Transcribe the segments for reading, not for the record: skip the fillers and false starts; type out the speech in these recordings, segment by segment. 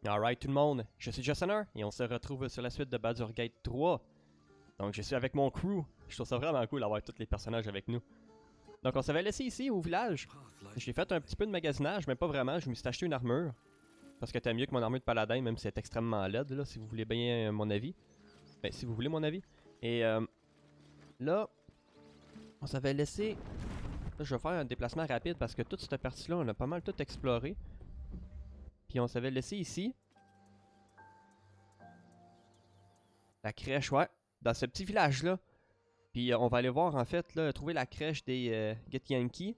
Alright tout le monde, je suis Jossonner et on se retrouve sur la suite de Baldur 3. Donc je suis avec mon crew, je trouve ça vraiment cool d'avoir tous les personnages avec nous. Donc on s'avait laissé ici au village. J'ai fait un petit peu de magasinage, mais pas vraiment, je me suis acheté une armure. Parce que t'as mieux que mon armure de paladin, même si c'est extrêmement laide là, si vous voulez bien mon avis. Ben si vous voulez mon avis. Et là, on s'avait laissé... Là, je vais faire un déplacement rapide parce que toute cette partie-là, on a pas mal tout exploré. Puis on s'avait laissé ici. La crèche, ouais. Dans ce petit village-là. Puis on va aller voir, en fait, là, trouver la crèche des Get Yankee.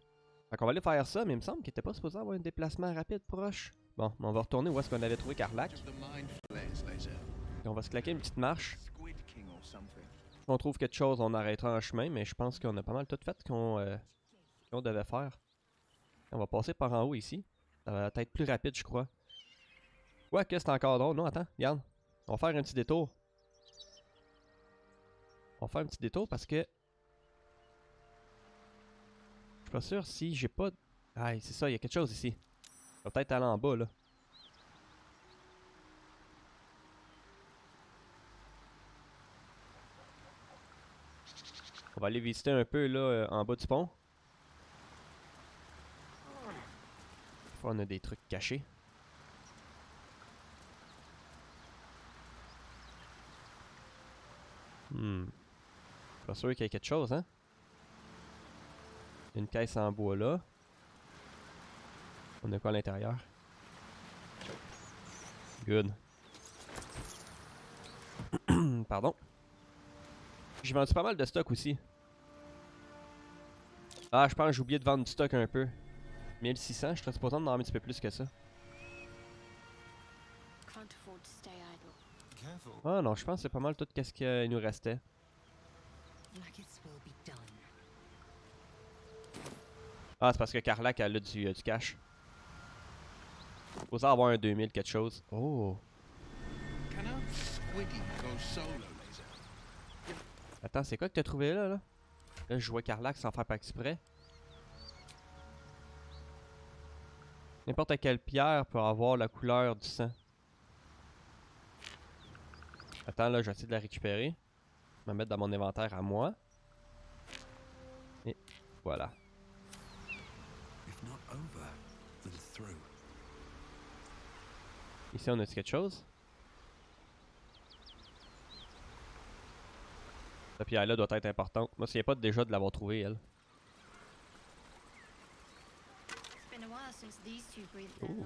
Fait qu'on va aller faire ça, mais il me semble qu'il était pas supposé avoir un déplacement rapide proche. Bon, on va retourner où est-ce qu'on avait trouvé Karlach. Et on va se claquer une petite marche. Si on trouve quelque chose, on arrêtera en chemin, mais je pense qu'on a pas mal tout fait qu'on devait faire. On va passer par en haut ici. Ça va être plus rapide, je crois. Ouais, que c'est encore drôle. Non, attends, regarde. On va faire un petit détour. On va faire un petit détour parce que... Je suis pas sûr si j'ai pas... Ah, c'est ça, il y a quelque chose ici. On va peut-être aller en bas, là. On va aller visiter un peu, là, en bas du pont. Des fois, on a des trucs cachés. Pas sûr qu'il y ait quelque chose, hein? Une caisse en bois là. On a quoi à l'intérieur? Good. Pardon. J'ai vendu pas mal de stock aussi. Ah, je pense que j'ai oublié de vendre du stock un peu. 1600, je serais supposé en avoir un petit peu plus que ça. Ah non, je pense que c'est pas mal tout ce qu'il nous restait. Ah, c'est parce que Karlach, elle a du cash. Faut avoir un 2000 quelque chose. Oh! Attends, c'est quoi que t'as trouvé là, là? Là, je vois Karlach sans faire pas exprès. N'importe quelle pierre peut avoir la couleur du sang. Attends, là, je vais essayer de la récupérer. Je vais me mettre dans mon inventaire à moi. Et voilà. Ici, on a-tu quelque chose? Cette pierre-là doit être importante. Moi, s'il n'y a pas déjà de l'avoir trouvée, elle. Ooh.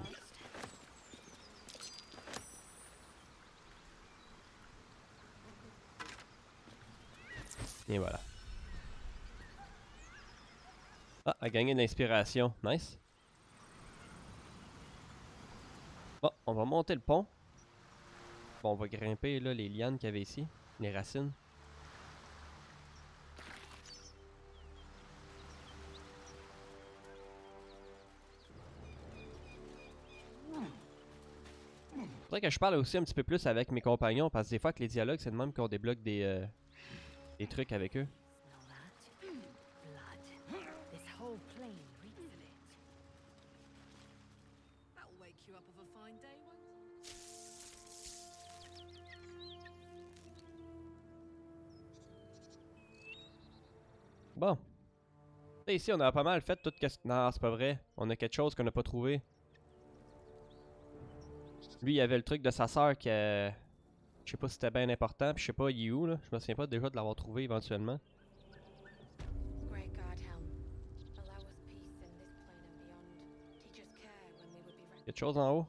Et voilà. Ah, a gagné de l'inspiration. Nice. Bon, on va monter le pont. Bon, on va grimper là, les lianes qu'il y avait ici. Les racines. Faudrait que je parle aussi un petit peu plus avec mes compagnons parce que des fois avec les dialogues, c'est de même qu'on débloque des trucs avec eux. Bon. Et ici, on a pas mal fait tout ce... Non, c'est pas vrai. On a quelque chose qu'on n'a pas trouvé. Lui, il avait le truc de sa sœur qui a... Je sais pas si c'était bien important, puis je sais pas il est où là. Je me souviens pas déjà de l'avoir trouvé éventuellement. Quelque chose en haut?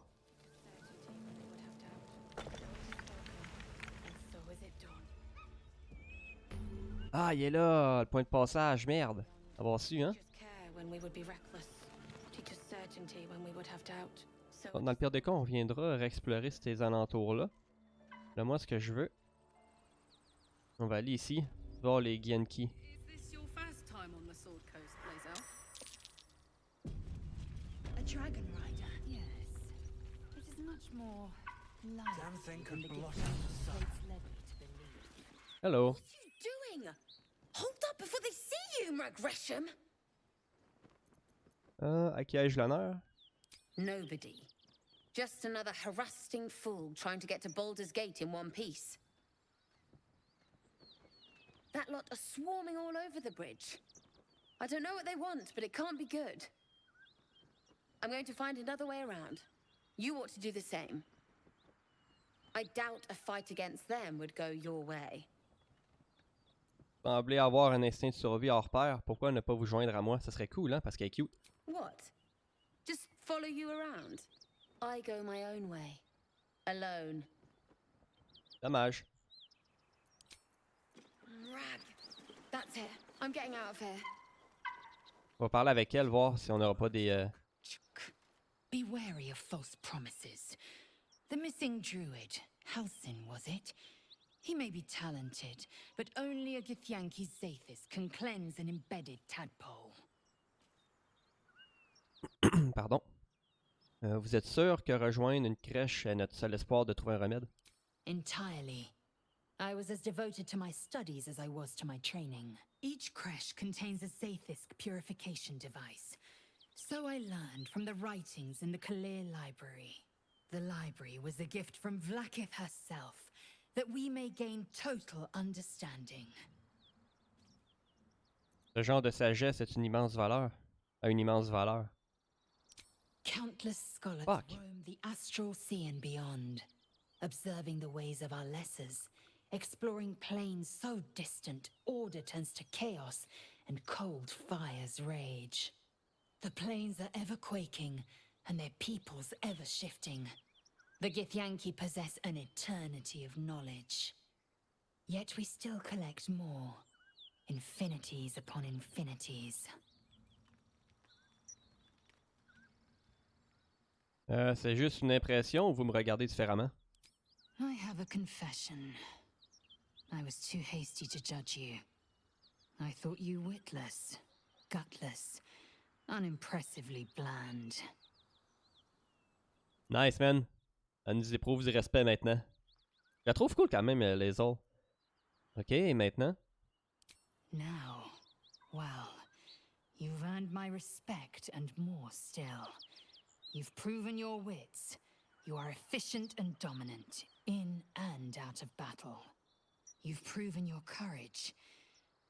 Ah, il est là, le point de passage, merde. Avoir su, hein? Dans le pire des cas, on viendra réexplorer ces alentours-là. Là, moi, ce que je veux... On va aller ici, voir les Yankee. Hello. À qui ai-je l'honneur? Nobody. Just another harassing fool trying to get to Baldur's Gate in one piece. That lot are swarming all over the bridge. I don't know what they want, but it can't be good. I'm going to find another way around. You ought to do the same. I doubt a fight against them would go your way. Semblez avoir un instinct de survie hors pair. Pourquoi ne pas vous joindre à moi? Ça serait cool, hein, parce qu'elle est cute. What? Just follow you around? I go my own way. Alone. Dommage. Rag. That's it. I'm getting out of here. On va parler avec elle, voir si on n'aura pas des... Be wary of false promises. The missing druid, Halsin, was it? He may be talented, but only a Githyanki Zathis can cleanse an embedded tadpole. Pardon. Vous êtes sûr que rejoindre une crèche est notre seul espoir de trouver un remède? Entirely. I was as devoted to my studies as I was to my training. Each creche contains a Zathisk purification device. So I learned from the writings in the Kalir library. The library was a gift from Vlaakith herself, that we may gain total understanding. Ce genre de sagesse est une immense valeur. A une immense valeur. Countless scholars roam the astral sea and beyond, observing the ways of our lessers, exploring planes so distant, order turns to chaos, and cold fires rage. The planes are ever quaking, and their peoples ever shifting. The Githyanki possess an eternity of knowledge. Yet we still collect more. Infinities upon infinities. C'est juste une impression ou vous me regardez différemment? I have a confession. I was too hasty to judge you. I thought you witless, gutless, unimpressively bland. Nice, man. Elle nous éprouve du respect maintenant. Je la trouve cool quand même, les autres. Ok, et maintenant? Now, well, you've earned my respect and more still. You've proven your wits. You are efficient and dominant, in and out of battle. You've proven your courage.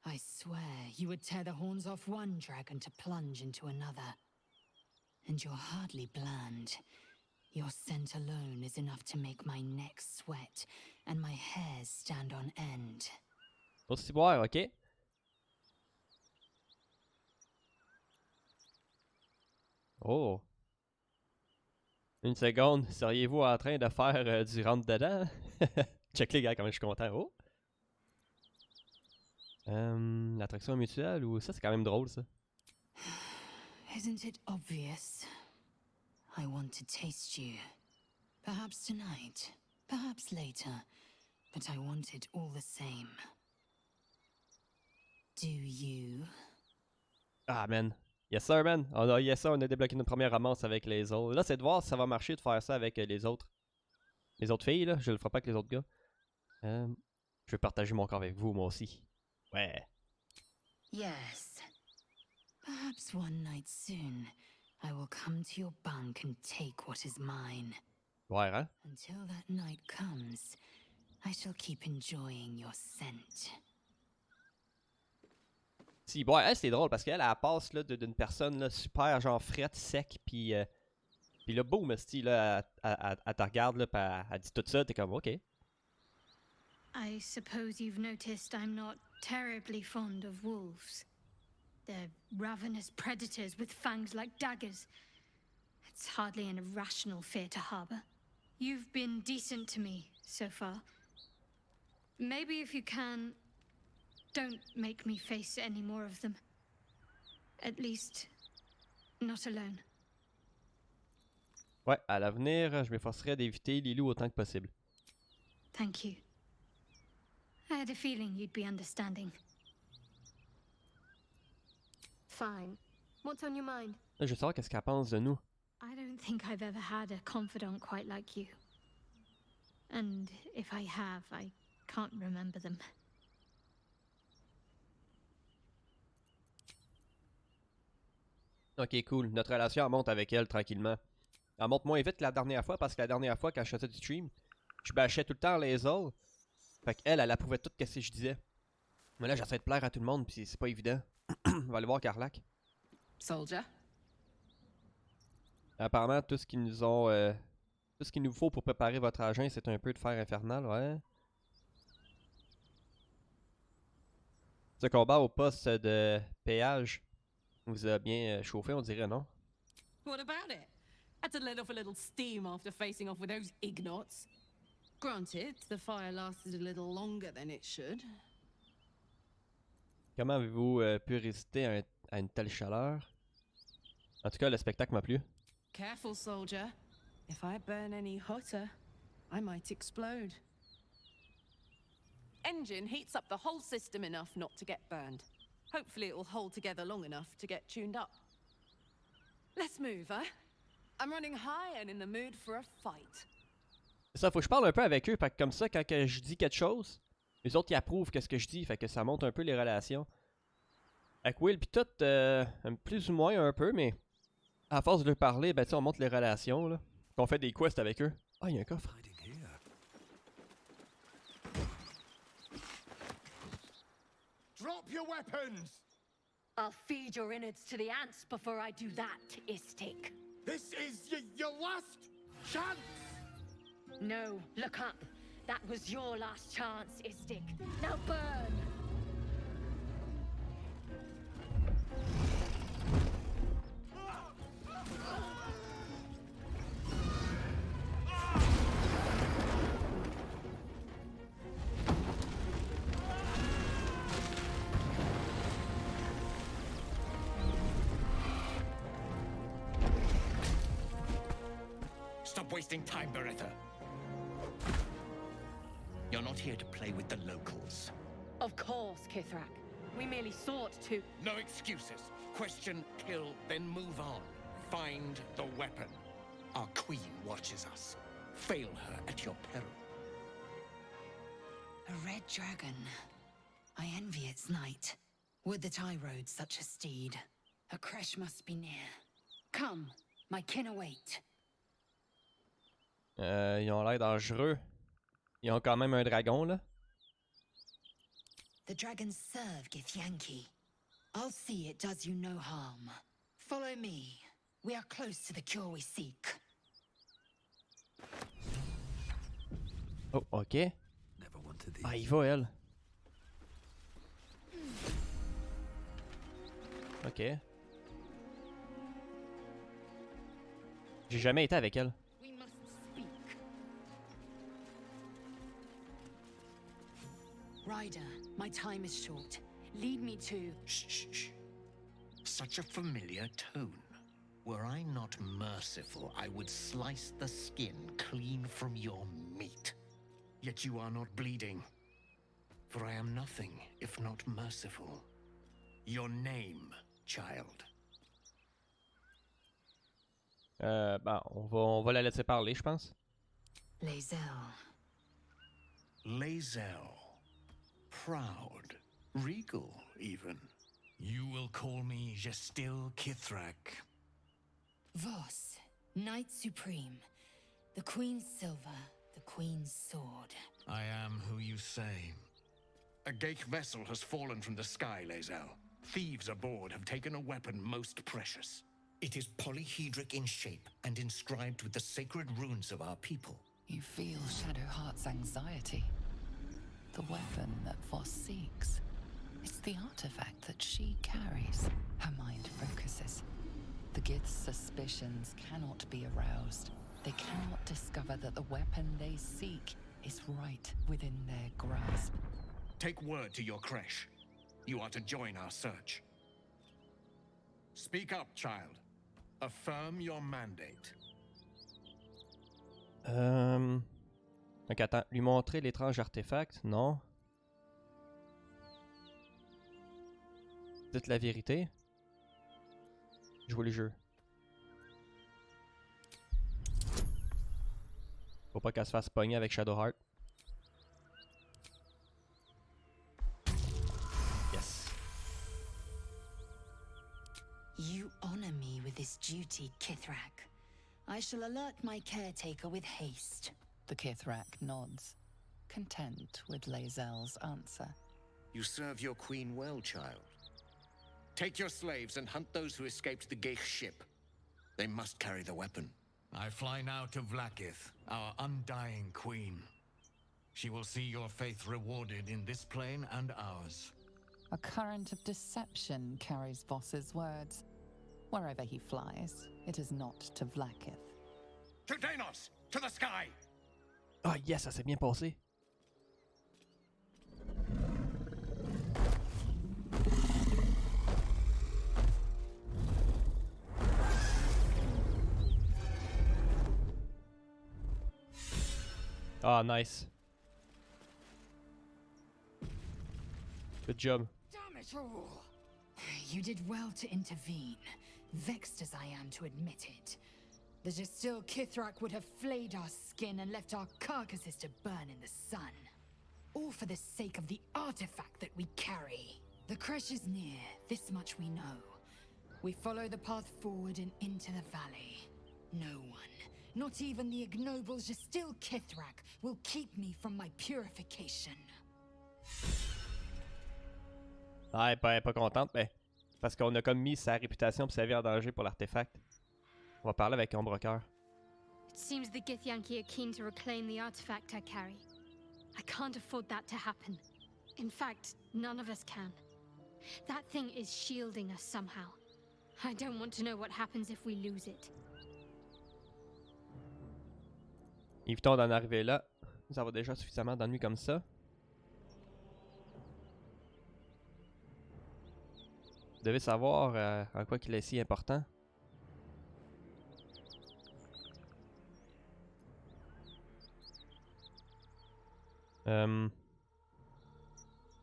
I swear you would tear the horns off one dragon to plunge into another. And you're hardly bland. Your scent alone is enough to make my neck sweat and my hairs stand on end. Aussi boire, ok? Oh! Une seconde, seriez-vous en train de faire du rentre-dedans? Check les gars, comme je suis content. Oh! L'attraction mutuelle ou ça, c'est quand même drôle ça. Isn't it obvious? I want to taste you. Perhaps tonight, perhaps later, but I want it all the same. Do you? Ah man! Yes sir, man! Yes sir, on a débloqué notre première romance avec les autres. Là, c'est de voir si ça va marcher de faire ça avec les autres. Les autres filles, là. Je le ferai pas avec les autres gars. Je vais partager mon corps avec vous, moi aussi. Ouais. Yes. Perhaps one night soon, I will come to your bunk and take what is mine. Ouais, hein? Until that night comes, I shall keep enjoying your scent. Si, ouais, elle, c'est drôle parce qu'elle, elle passe là d'une personne là, super genre frette, sec, puis là, boum, là, elle te regarde, là, pis elle dit tout ça, t'es comme, ok. I suppose you've noticed I'm not terribly fond of wolves. They're ravenous predators with fangs like daggers. It's hardly an irrational fear to harbor. You've been decent to me so far. Maybe if you can, don't make me face any more of them. At least, not alone. Ouais, à l'avenir, je m'efforcerai d'éviter les loups autant que possible. Thank you. I had a feeling you'd be understanding. Fine. What's on your mind? Là, je veux savoir qu'est-ce qu'elle pense de nous. I don't think I've ever had a confidant quite like you. And if I have, I can't remember them. Ok, cool. Notre relation elle monte avec elle tranquillement. Elle monte moins vite que la dernière fois parce que la dernière fois, quand je faisais du stream, je bâchais tout le temps les autres. Fait qu'elle, elle approuvait tout ce que je disais. Mais là, j'essaie de plaire à tout le monde, puis c'est pas évident. On va aller voir Carlac. Soldier? Apparemment, tout ce qu'ils nous ont... tout ce qu'il nous faut pour préparer votre agent, c'est un peu de fer infernal, ouais. Ce combat au poste de péage vous a bien chauffé, on dirait, non? What about it? Had to let off a little steam after facing off with those ignots. Granted, the fire lasted a little longer than it should. Comment avez-vous pu résister à une telle chaleur? En tout cas, le spectacle m'a plu. Careful, soldier. If I burn any hotter, I might explode. Engine heats up the whole system enough not to get burned. Hopefully it will hold together long enough to get tuned up. Let's move, huh? I'm running high and in the mood for a fight. C'est ça, faut que je parle un peu avec eux, fait que comme ça, quand que je dis quelque chose, les autres ils approuvent ce que je dis, fait que ça monte un peu les relations. Avec Will pis tout, plus ou moins un peu, mais à force de leur parler, ben tu sais, on monte les relations, là. On fait des quests avec eux. Ah, il y a un coffre. Drop your weapons! I'll feed your innards to the ants before I do that, Istik. This is your last chance! No, look up. That was your last chance, Istik. Now burn! Stop wasting time, Beretta. You're not here to play with the locals. Of course, Kithrak. We merely sought to... No excuses. Question, kill, then move on. Find the weapon. Our queen watches us. Fail her at your peril. A red dragon. I envy its knight. Would that I rode such a steed. A crash must be near. Come, my kin await. Ils ont l'air dangereux. Ils ont quand même un dragon, là. The dragons serve Githyanki. I'll see it does you no harm. Follow me. We are close to the cure we seek. Oh, ok. Ah, il va, elle. Ok. J'ai jamais été avec elle. We must speak. Ryder, my time is short. Lead me to... Shh, shh, shh. Such a familiar tone. Were I not merciful, I would slice the skin clean from your meat. Yet you are not bleeding. For I am nothing if not merciful. Your name, child. Ben, on va la laisser parler, je pense. Lae'zel. Lae'zel. Proud. Regal, even. You will call me Gestil Kithrak. Voss, Knight Supreme. The Queen's silver, the Queen's sword. I am who you say. A Geich vessel has fallen from the sky, Lae'zel. Thieves aboard have taken a weapon most precious. It is polyhedric in shape and inscribed with the sacred runes of our people. You feel Shadowheart's anxiety. The weapon that Voss seeks. It's the artifact that she carries. Her mind focuses. The Gith's suspicions cannot be aroused. They cannot discover that the weapon they seek is right within their grasp. Take word to your creche. You are to join our search. Speak up, child. Affirm your mandate. Donc attends, lui montrer l'étrange artefact? Non. Dites la vérité. Jouez le jeu. Faut pas qu'elle se fasse pogner avec Shadowheart. Yes. You honor me with this duty, Kithrak. I shall alert my caretaker with haste. The Kithrak nods, content with Lae'zel's answer. You serve your queen well, child. Take your slaves and hunt those who escaped the Geich ship. They must carry the weapon. I fly now to Vlaakith, our undying queen. She will see your faith rewarded in this plane and ours. A current of deception carries Voss's words. Wherever he flies, it is not to Vlaakith. To Danos! To the sky! Ah yes, ça s'est bien passé. Ah, nice. Good job. Damn it all! You did well to intervene, vexed as I am to admit it. The Jastil Kithrak would have flayed our skin and left our carcasses to burn in the sun. All for the sake of the artifact that we carry. The crash is near, this much we know. We follow the path forward and into the valley. No one, not even the ignoble Jastil Kithrak, will keep me from my purification. Ah, elle est pas contente, mais parce qu'on a comme mis sa réputation et sa vie en danger pour l'artefact. On va parler avec Ombrecoeur. It seems the Githyanki are keen to reclaim the artifact I carry. I can't afford that to happen. In fact, none of us can. That thing is shielding us somehow. I don't want to know what happens if we lose it. Évitons d'en arriver là. Nous avons déjà suffisamment d'ennuis comme ça. Vous devez savoir en quoi il est si important.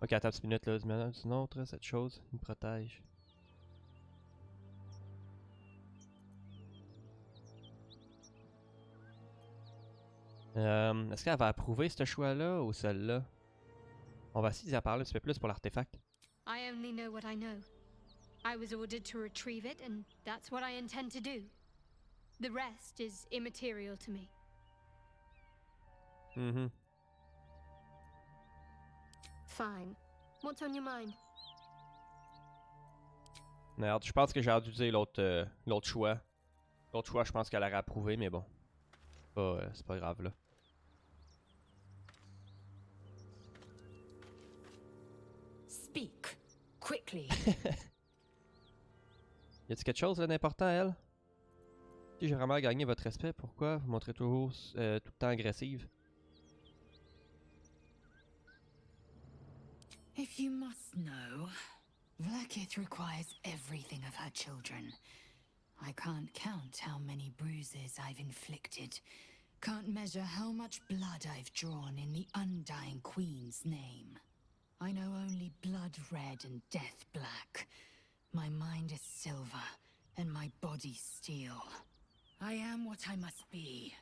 Ok, attends une minute là. Une autre, cette chose nous protège. Est-ce qu'elle va approuver ce choix-là ou celle-là? On va essayer d'en parler un petit peu plus pour l'artefact. I only know what I know. I was ordered to retrieve it, and that's what I intend to do. The rest is immaterial to me. Fine. What's on your mind? Merde, je pense que j'ai dû l'autre choix. L'autre choix, je pense qu'elle aurait approuvé, mais bon. C'est pas grave là. Speak, quickly. Y a-t-il quelque chose d'important à elle? Si j'ai vraiment gagné votre respect, pourquoi vous montrez toujours tout le temps agressive? If you must know, Vlaakith requires everything of her children. I can't count how many bruises I've inflicted. Can't measure how much blood I've drawn in the undying queen's name. I know only blood red and death black. My mind is silver, and my body steel. I am what I must be,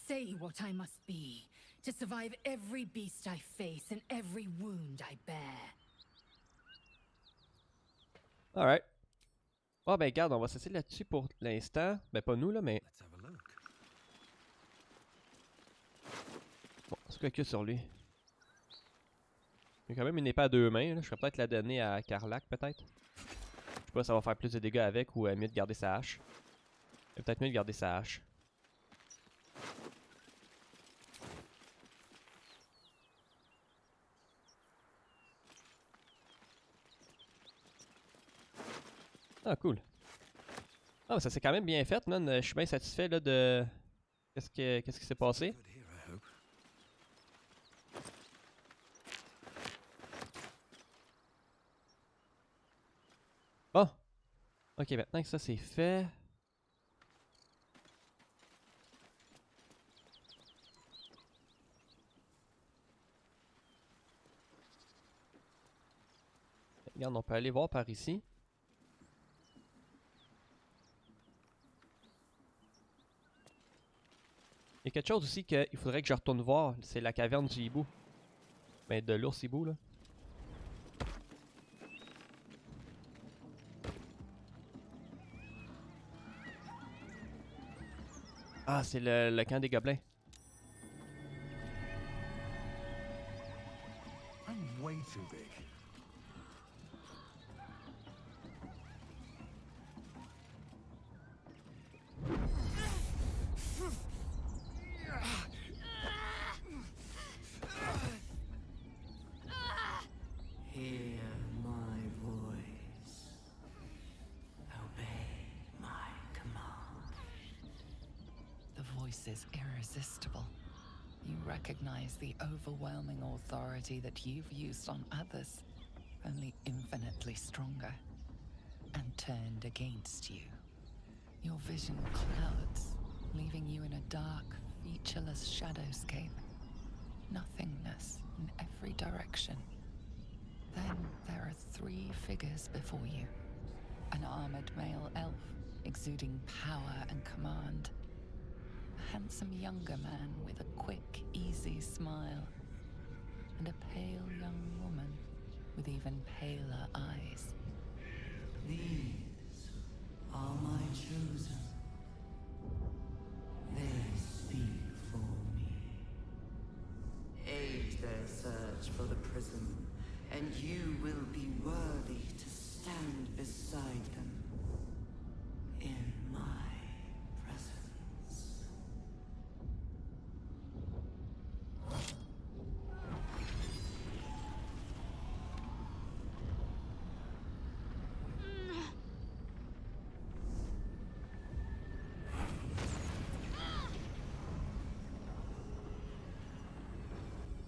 say what I must be, to survive every beast I face and every wound I bear. Alright. Oh ben regarde, on va s'essayer là-dessus pour l'instant. Ben pas nous là, mais... Bon, on se focus sur lui. Il y a quand même une épée à deux mains, là. Je vais peut-être la donner à Karlach, peut-être. Je sais pas, ça va faire plus de dégâts avec ou mieux de garder sa hache. C'est peut-être mieux de garder sa hache. Ah, cool. Ah, ça s'est quand même bien fait, man. Je suis bien satisfait là de... Qu'est-ce qui s'est passé? Bon. Ok, maintenant que ça c'est fait... Regarde, on peut aller voir par ici. Il y a quelque chose aussi qu'il faudrait que je retourne voir, c'est la caverne du hibou. Ben de l'ours hibou là. Ah, c'est le camp des gobelins. I'm way too big. Hear my voice. Obey my command. The voice is irresistible. You recognize the overwhelming authority that you've used on others, only infinitely stronger, and turned against you. Your vision clouds, leaving you in a dark, featureless shadowscape. Nothingness in every direction. Then there are 3 figures before you. An armored male elf, exuding power and command. A handsome younger man with a quick, easy smile. And a pale young woman with even paler eyes. These are my chosen. They speak for me. Aid their search for the prism, and you will be worthy to stand beside them in my presence.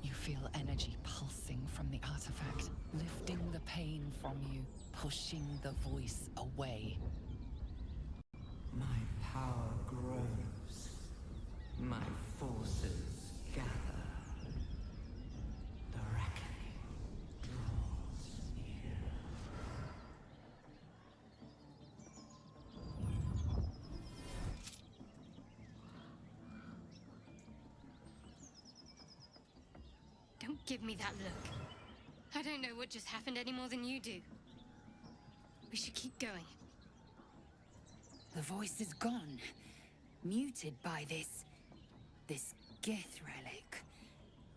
You feel energy pulsing from the artifact, lifting the pain from you, pushing the voice away. My power grows. My forces gather. The reckoning draws near. Don't give me that look. I don't know what just happened any more than you do. We should keep going. The voice is gone. Muted by this Gith relic.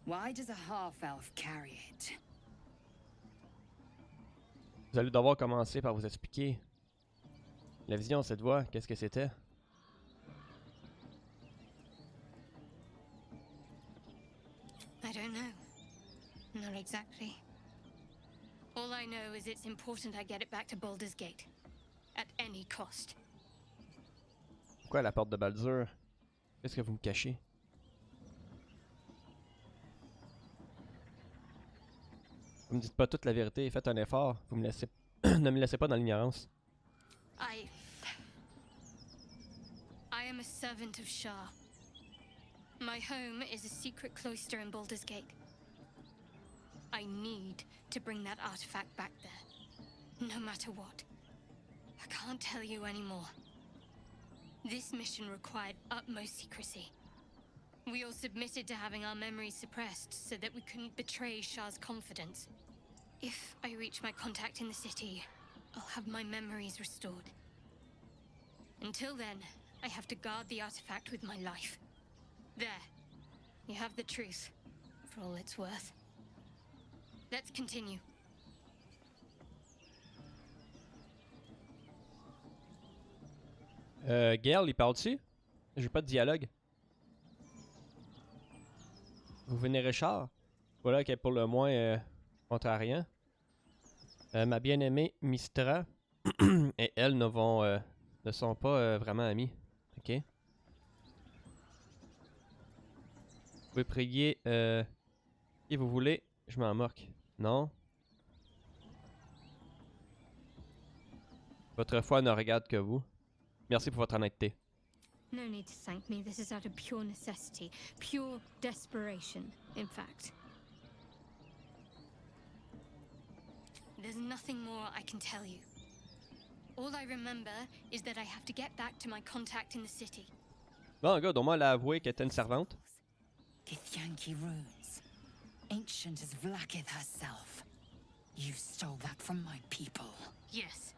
Why does a half-elf carry it? Vous allez devoir commencer par vous expliquer la vision de cette voix, qu'est-ce que c'était? I don't know. Not exactly. All I know is it's important I get it back to Baldur's Gate. At any cost. Pourquoi la porte de Baldur? Qu'est-ce que vous me cachez? Vous me dites pas toute la vérité, faites un effort. Vous me laissez... ne me laissez pas dans l'ignorance. I am a servant of Shah. My home is a secret cloister in Baldur's Gate. I need to bring that artifact back there, no matter what. I can't tell you anymore. This mission required utmost secrecy. We all submitted to having our memories suppressed so that we couldn't betray Shah's confidence. If I reach my contact in the city, I'll have my memories restored. Until then, I have to guard the artifact with my life. There. You have the truth, for all it's worth. Let's continue. Gail, il parle-tu? J'ai pas de dialogue. Vous venez Richard? Voilà qui est pour le moins contrariant. Ma bien-aimée Mistra et elle ne sont pas vraiment amies. Ok. Vous pouvez prier si vous voulez. Je m'en moque. Non. Votre foi ne regarde que vous. Merci pour votre honnêteté. No need to thank me. This is out of pure necessity. Pure desperation, in fact. There's nothing more I can tell you. All I remember is that I have to get back to my contact in the city. Bon, gars, au moins elle a avoué qu'elle était une servante. Githyanki runes. Ancient as Vlaakith herself. You stole that from my people. Yes.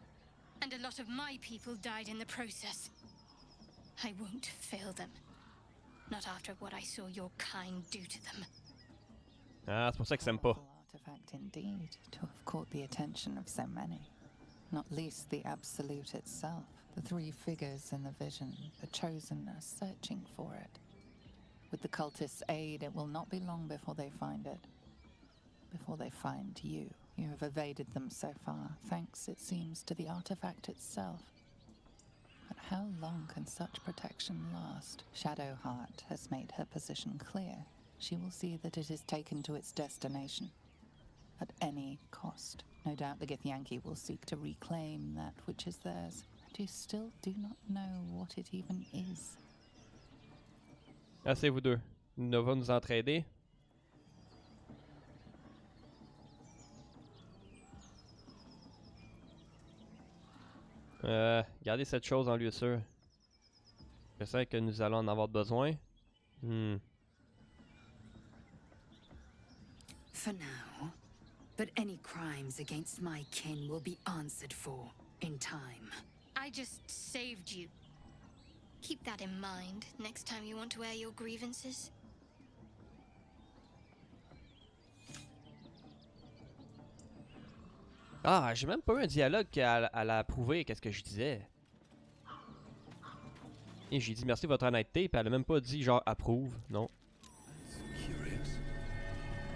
And a lot of my people died in the process. I won't fail them. Not after what I saw your kind do to them. Ah, c'est pour ça qu'ils s'aiment pas. Powerful artifact indeed, to have caught the attention of so many. Not least the Absolute itself. The three figures in the vision, the chosen, are searching for it. With the cultists' aid, it will not be long before they find it. Before they find you. You have evaded them so far, thanks, it seems, to the artifact itself. But how long can such protection last? Shadowheart has made her position clear. She will see that it is taken to its destination. At any cost. No doubt the Githyanki will seek to reclaim that which is theirs. And you still do not know what it even is. Ah, c'est vous deux. Nova nous entraider. Gardez cette chose en lieu sûr. Je sais que nous allons en avoir besoin. For now. But any crimes against my kin will be answered for in time. I just saved you. Keep that in mind next time you want to air your grievances. Ah, j'ai même pas eu un dialogue qu'elle a approuvé qu'est-ce que je disais. Et j'ai dit merci de votre honnêteté, puis elle a même pas dit genre approuve, non.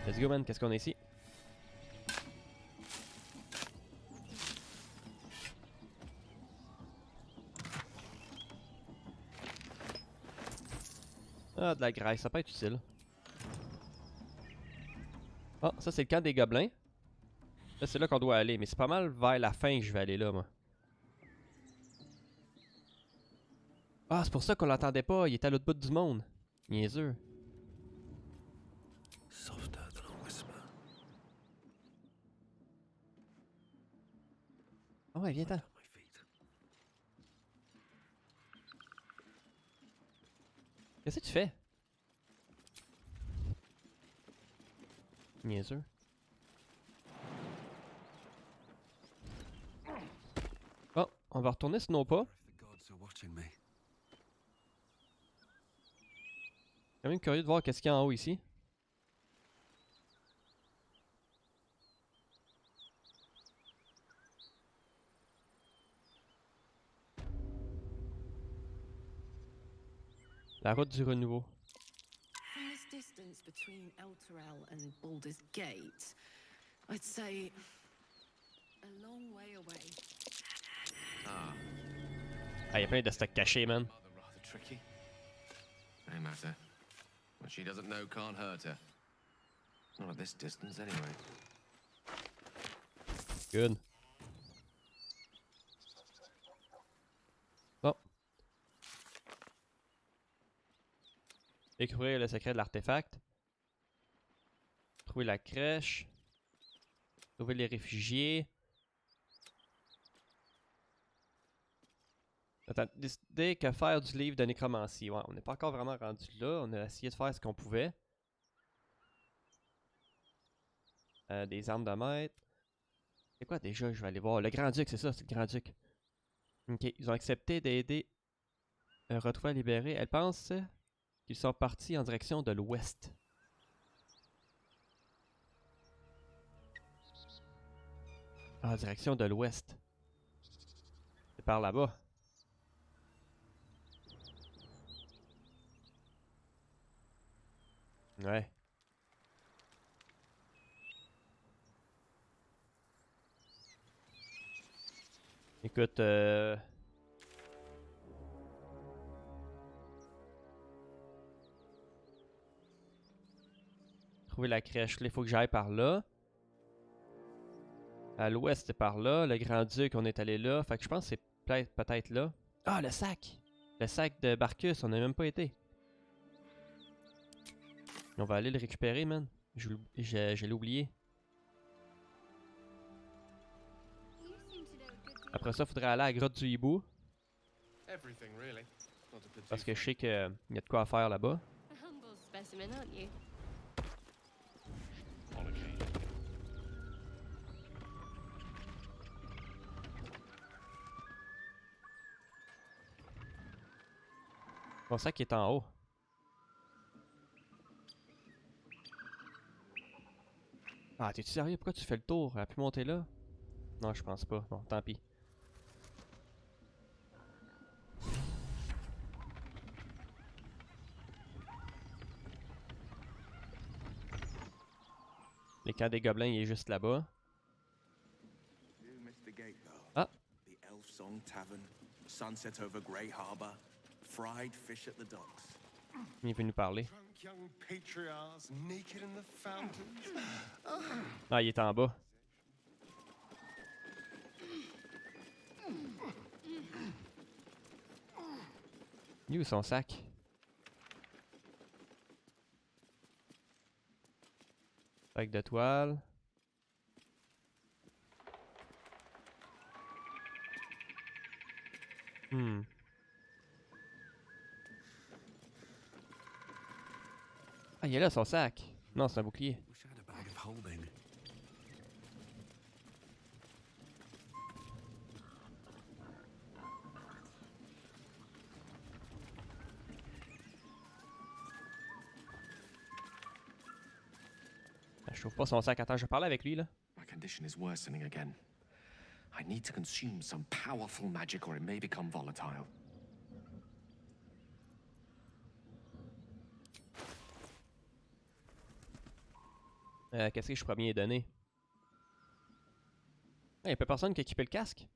Let's go man, qu'est-ce qu'on a ici? Ah, de la graisse, ça peut être utile. Ah, ça c'est le camp des gobelins. Là, c'est là qu'on doit aller, mais c'est pas mal vers la fin que je vais aller là, moi. Ah, c'est pour ça qu'on l'entendait pas, il était à l'autre bout du monde. Niaiseux. Ah ouais, viens-t'en. Qu'est-ce que tu fais? Niaiseux. Oh, on va retourner sur nos pas. Quand même curieux de voir qu'est-ce qu'il y a en haut ici. La route du renouveau. From this distance between Elturel and Baldur's Gate, I'd say a long way away. Ah, y a plein de stocks cachés, man. Rather tricky. No matter. What she doesn't know can't hurt her. Not at this distance, anyway. Good. Bon. Découvrir le secret de l'artefact. Trouver la crèche. Trouver les réfugiés. Attends, décider que faire du livre de nécromancie. Ouais, on n'est pas encore vraiment rendu là. On a essayé de faire ce qu'on pouvait. Des armes de maître. C'est quoi déjà? Je vais aller voir. Le Grand-Duc, c'est ça, c'est le Grand-Duc. Ok, ils ont accepté d'aider retrouver à libérer. Elle pense qu'ils sont partis en direction de l'ouest. En direction de l'ouest. C'est par là-bas. Ouais. Écoute, trouver la crèche, là, il faut que j'aille par là. À l'ouest, c'est par là. Le Grand-Duc, on est allé là. Fait que je pense que c'est peut-être là. Ah, le sac! Le sac de Barcus, on n'a même pas été. On va aller le récupérer, man. Je l'ai oublié. Après ça, il faudrait aller à la grotte du hibou. Parce que je sais qu'il y a de quoi faire là-bas. Mon sac est en haut. Ah, t'es-tu sérieux? Pourquoi tu fais le tour? Elle a pu monter là? Non, je pense pas. Bon, tant pis. Les camps des gobelins, il est juste là-bas. Ah! The Elf Song Tavern, sunset over Grey Harbor, fried fish at the docks. Il veut nous parler. Drunk young patriarchs naked in the fountains. Ah, il est en bas. Il est où son sac? Sac de toile. Ah, il est là son sac. Non, c'est un bouclier. Je trouve pas son sac. Attends, je vais parler avec lui là. My condition is worsening again. I need to consume some powerful magic or it may become volatile. Qu'est-ce que je pourrais bien donner? Il n'y a pas personne qui a équipé le casque?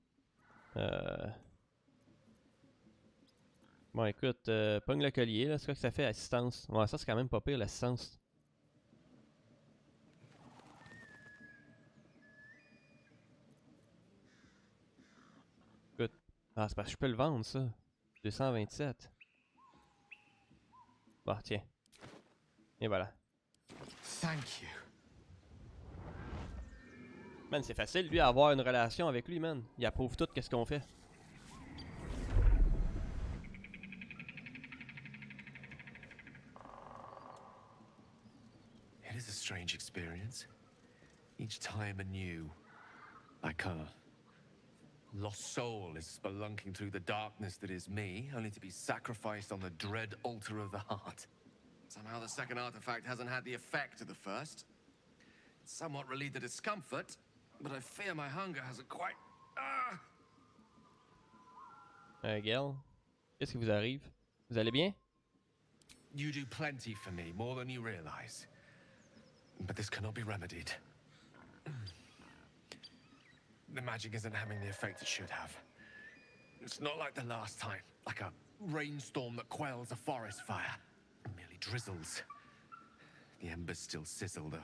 Bon, écoute, pogne le collier, là. C'est quoi que ça fait? Assistance. Ouais, ça, c'est quand même pas pire, l'assistance. Écoute. Ah, c'est parce que je peux le vendre, ça. 227. Bon, tiens. Et voilà. Thank you. Man, c'est facile, lui, avoir une relation avec lui, man. Il approuve tout qu'est-ce qu'on fait. It is a strange experience. Each time anew. Like a lost soul is spelunking through the darkness that is me, only to be sacrificed on the dread altar of the heart. Somehow the second artifact hasn't had the effect of the first. It's somewhat relieved the discomfort, but I fear my hunger hasn't quite... Gale, qu'est-ce qui vous arrive? Vous allez bien? You do plenty for me, more than you realize. But this cannot be remedied. The magic isn't having the effect it should have. It's not like the last time, like a rainstorm that quells a forest fire. It merely drizzles. The embers still sizzle, the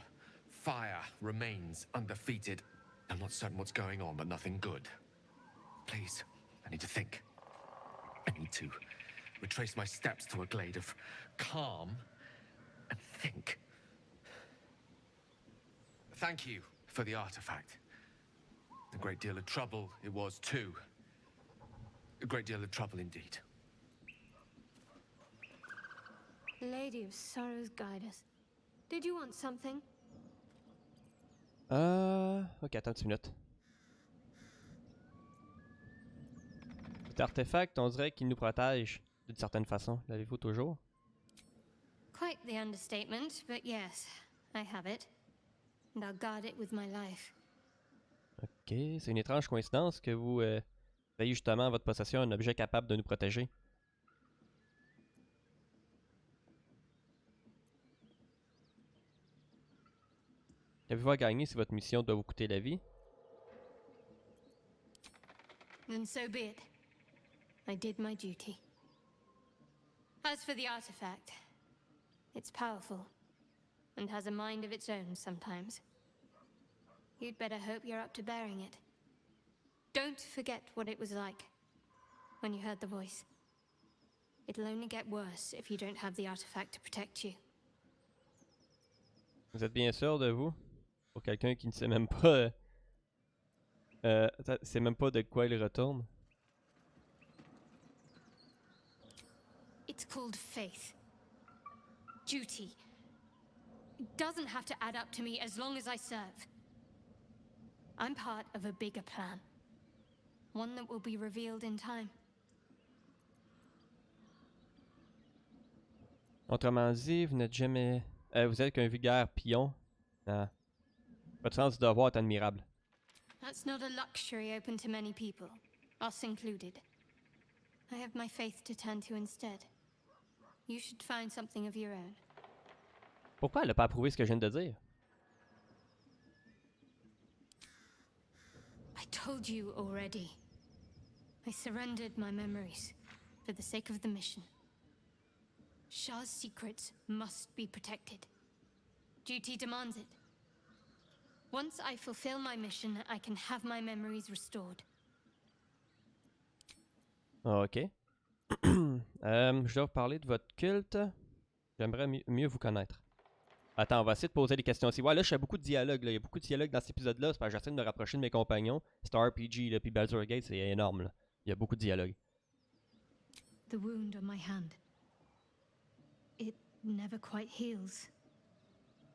fire remains undefeated. I'm not certain what's going on, but nothing good. Please, I need to think. I need to retrace my steps to a glade of calm and think. Thank you for the artifact. A great deal of trouble it was too. A great deal of trouble indeed. Lady of Sorrows, guide us. Did you want something? Ok, attends une minute. Cet artefact, on dirait qu'il nous protège d'une certaine façon. L'avez-vous toujours? Quite the understatement, but yes, I have it. And I'll guard it with my life. Ok, c'est une étrange coïncidence que vous ayez justement en votre possession un objet capable de nous protéger. Qu'avez-vous à gagner si votre mission doit vous coûter la vie? Then so be it. I did my duty. As for the artifact, it's powerful, and has a mind of its own sometimes. You'd better hope you're up to bearing it. Don't forget what it was like when you heard the voice. It'll only get worse if you don't have the artifact to protect you. Vous êtes bien sûr de vous? Pour quelqu'un qui ne sait même pas... sait même pas de quoi il retourne. It's called faith. Duty. It doesn't have to add up to me as long as I serve. I'm part of a bigger plan. One that will be revealed in time. Autrement dit, vous n'êtes jamais... vous êtes qu'un vulgaire pion. Ah. Votre sens du devoir est admirable. That's not a luxury open to many people, us included. I have my faith to turn to instead. You should find something of your own. Pourquoi elle a pas approuvé ce que je viens de dire? I told you already. I surrendered my memories for the sake of the mission. Shah's secrets must be protected. Duty demands it. Once I fulfill my mission, I can have my memories restored. Ok. Je dois vous parler de votre culte. J'aimerais mieux vous connaître. Attends, on va essayer de poser des questions aussi. Ouais, là, je fais beaucoup de dialogue. Là. Il y a beaucoup de dialogue dans cet épisode-là. C'est parce que j'essaie de me rapprocher de mes compagnons. Star RPG, là, puis Baldur Gate, c'est énorme. Là. Il y a beaucoup de dialogue. The wound on my hand. It never quite heals.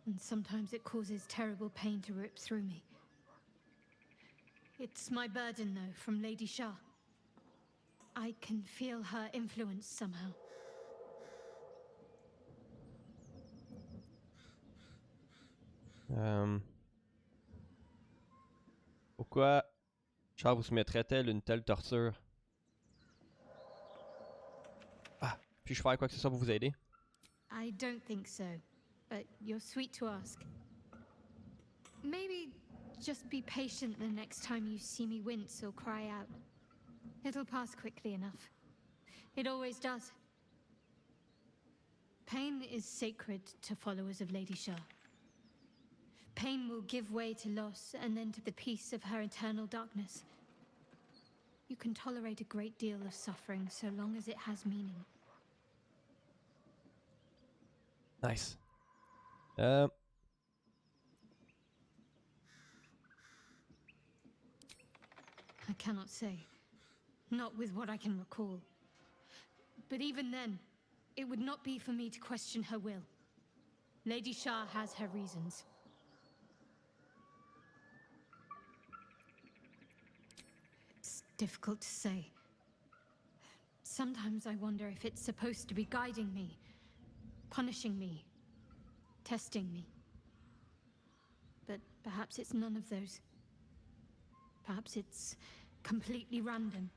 And sometimes it causes terrible pain to rip through me. It's my burden, though, from Lady Shah. I can feel her influence somehow. Pourquoi Shah vous soumettrait-elle une telle torture? Ah, puis-je faire quoi que ce soit pour vous aider? I don't think so, but you're sweet to ask. Maybe just be patient the next time you see me wince or cry out. It'll pass quickly enough. It always does. Pain is sacred to followers of Lady Shah. Pain will give way to loss and then to the peace of her eternal darkness. You can tolerate a great deal of suffering so long as it has meaning. Nice. I cannot say. Not with what I can recall. But even then, it would not be for me to question her will. Lady Shah has her reasons. It's difficult to say. Sometimes I wonder if it's supposed to be guiding me, punishing me, testing me. But perhaps it's none of those. Perhaps it's completely random.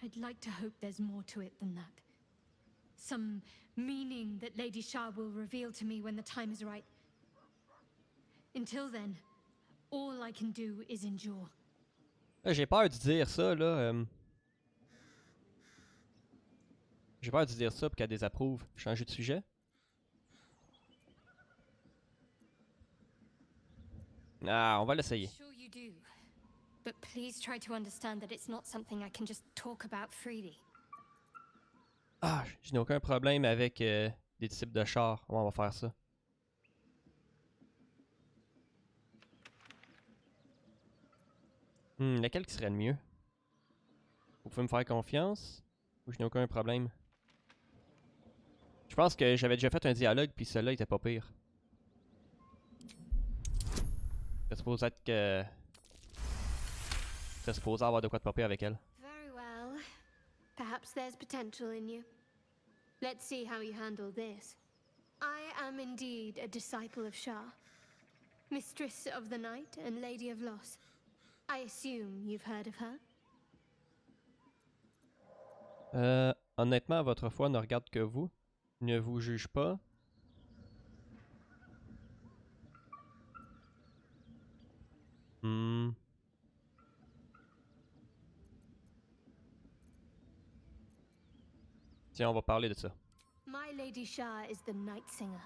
I'd like to hope there's more to it than that. Some meaning that Lady Shah will reveal to me when the time is right. Until then, all I can do is endure. J'ai peur de dire ça, là. J'ai peur de dire ça pour qu'elle désapprouve. Changer de sujet? Ah, on va l'essayer. Sure you do. But please try to understand that it's not something I can just talk about freely. Ah, je n'ai aucun problème avec des disciples de char. Ouais, on va faire ça. Lequel qui serait le mieux? Vous pouvez me faire confiance? Ou je n'ai aucun problème? Je pense que j'avais déjà fait un dialogue, puis celui-là était pas pire. C'est supposé être que... C'est supposé avoir de quoi de pas pire avec elle. Very well. Perhaps there's potential in you. Let's see how you handle this. I am indeed a disciple of Shah, Mistress of the Night and Lady of Loss. I assume you've heard of her? Honnêtement, votre foi ne regarde que vous. Ne vous juge pas. Tiens, on va parler de ça. My Lady Shah is the Night Singer,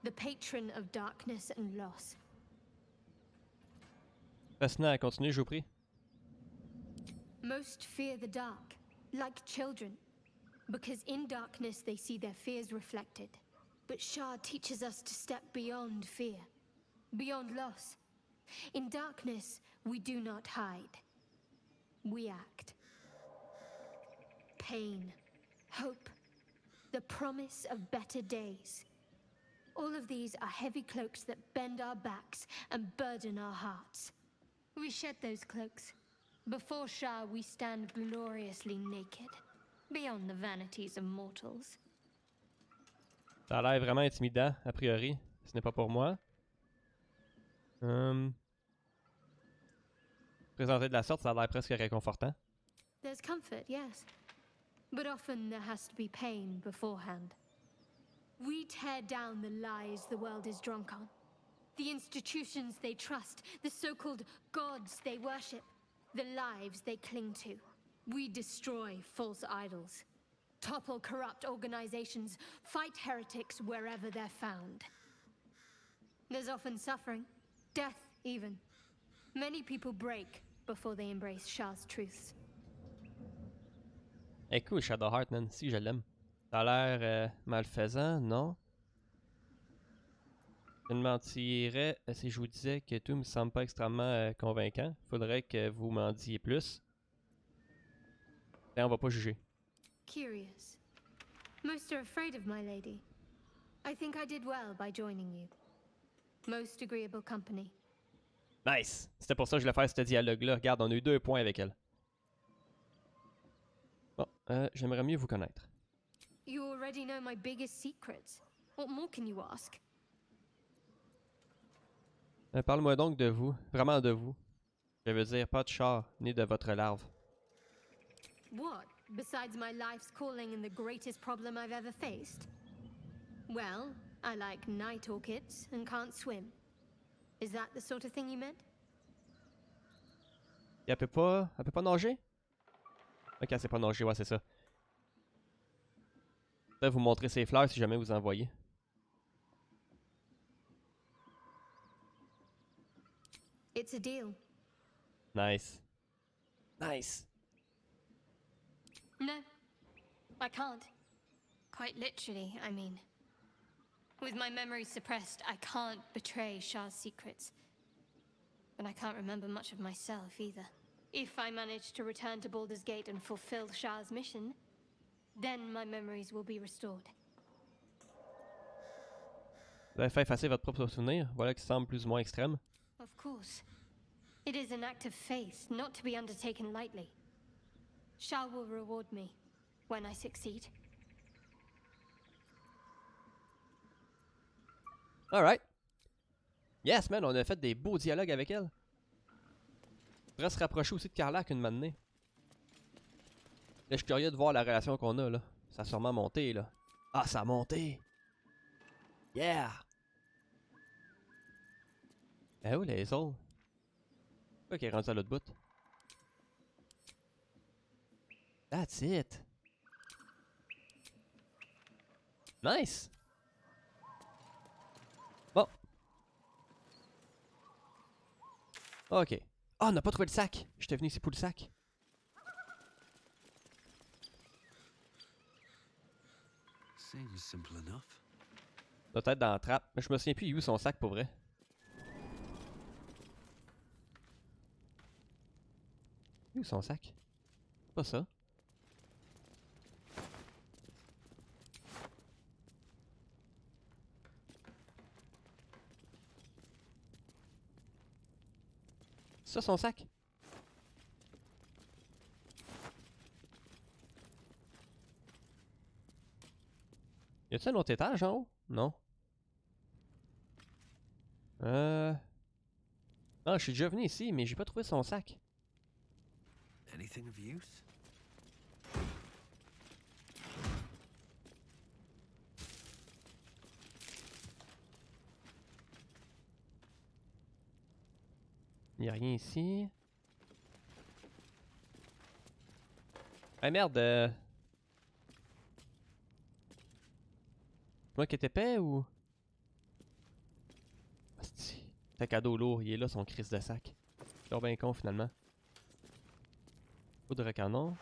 the patron of darkness and loss. Fascinant, continuez, je vous prie. Most fear the dark, like children, because in darkness they see their fears reflected. But Shah teaches us to step beyond fear, beyond loss. In darkness, we do not hide. We act. Pain, hope, the promise of better days. All of these are heavy cloaks that bend our backs and burden our hearts. We shed those cloaks. Before Shah, we stand gloriously naked, beyond the vanities of mortals. Ça a l'air vraiment intimidant, a priori. Ce n'est pas pour moi. Présenter de la sorte, ça a l'air presque réconfortant. There's comfort, yes. But often there has to be pain beforehand. We tear down the lies the world is drunk on. The institutions they trust, the so-called gods they worship, the lives they cling to. We destroy false idols, topple corrupt organizations, fight heretics wherever they're found. There's often suffering, death even. Many people break before they embrace Shah's truths. Eh cool, Shadowheart, man. Si, je l'aime. Ça a l'air malfaisant, non? Je ne mentirais si je vous disais que tout me semble pas extrêmement convaincant. Faudrait que vous m'en disiez plus. Et on va pas juger. Curious. Most are afraid of my lady. I think I did well by joining you. Most agreeable company. Nice! C'était pour ça que je voulais faire ce dialogue-là. Regarde, on a eu 2 points avec elle. Bon, j'aimerais mieux vous connaître. You already know my biggest secrets. What more can you ask? Parle-moi donc de vous. Vraiment de vous. Je veux dire, pas de char, ni de votre larve. What, besides my life's calling and the greatest problem I've ever faced? Well, I like night orchids and can't swim. Is that the sort of thing you meant? Et elle peut pas nager? Ok, elle sait pas nager, ouais, c'est ça. Je vais vous montrer ses fleurs si jamais vous en voyez. It's a deal. Nice. Nice. No, I can't. Quite literally, I mean. With my memory suppressed, I can't betray Shah's secrets. But I can't remember much of myself either. If I manage to return to Baldur's Gate and fulfill Shah's mission, then my memories will be restored. Vous avez fait effacer votre propre souvenir, voilà qui semble plus ou moins extrême. Of course. It is an act of faith, not to be undertaken lightly. Shah will reward me when I succeed. Alright. Yes, man, on a fait des beaux dialogues avec elle. On pourrait se rapprocher aussi de Karlach une matinée. Là, je suis curieux de voir la relation qu'on a, là. Ça a sûrement monté, là. Ah, ça a monté! Yeah! Eh où les autres? Pourquoi qu'il est rendu à l'autre bout? That's it! Nice! Bon. Ok. Ah, on n'a pas trouvé le sac! J'étais venu ici pour le sac. Seems simple enough. Doit être dans la trappe. Mais je me souviens plus où son sac pour vrai. Où son sac? Pas ça. C'est ça son sac? Y a-t-il un autre étage en haut? Non. Non, je suis déjà venu ici, mais j'ai pas trouvé son sac. Anything of use? Y a rien ici. Ah merde! Moi qui est épais ou? Asti. Sac à dos lourd, il est là son crise de sac. C'est bien con finalement. Poudre à canon.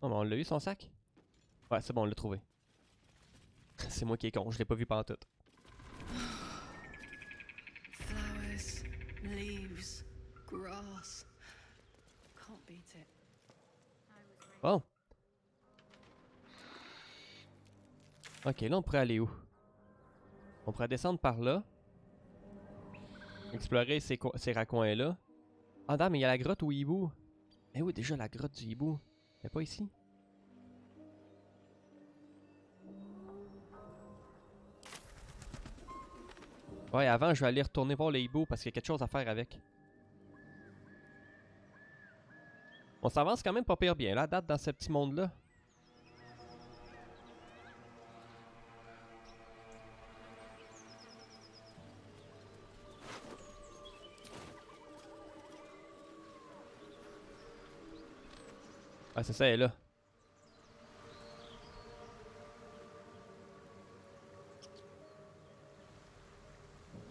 Oh, mais on l'a eu son sac? Ouais, c'est bon, on l'a trouvé. C'est moi qui est con, je l'ai pas vu pantoute. Flowers, leaves, grass. Can't beat it. Bon. Ok, là on pourrait aller où? On pourrait descendre par là. Explorer ces raccoins-là. Ah non, mais il y a la grotte au hibou. Eh oui, déjà la grotte du hibou. Elle est pas ici? Ouais, avant, je vais aller retourner voir le hibou parce qu'il y a quelque chose à faire avec. On s'avance quand même pas pire bien, là, à date, dans ce petit monde-là. Ah, c'est ça, elle est là.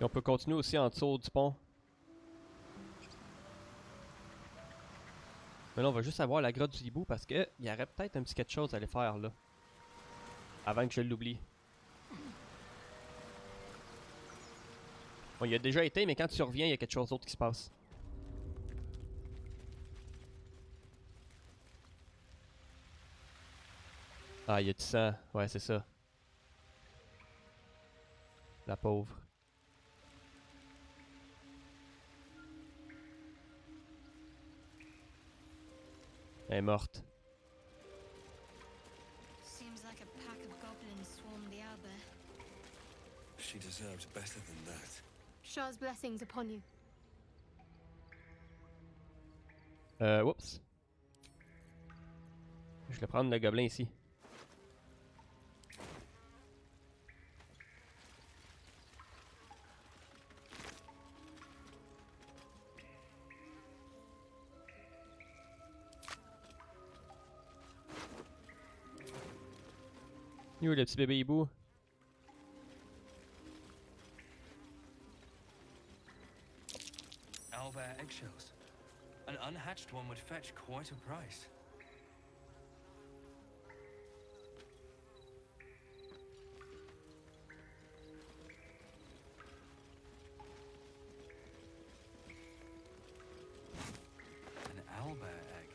Et on peut continuer aussi en dessous du pont. Mais là, on va juste avoir la grotte du hibou parce que il y aurait peut-être un petit quelque chose à aller faire là. Avant que je l'oublie. Bon, il y a déjà été, mais quand tu reviens, il y a quelque chose d'autre qui se passe. Ah, il y a du sang. Ouais, c'est ça. La pauvre. Elle est morte. Seems like a pack of goblins swarm the Alba. She deserves better than that. Shah's blessings upon you. Oups. Je vais prendre le gobelin ici. Il est où le petit bébé hibou? Owlbear eggshells. An unhatched one would fetch quite a price. An owlbear egg.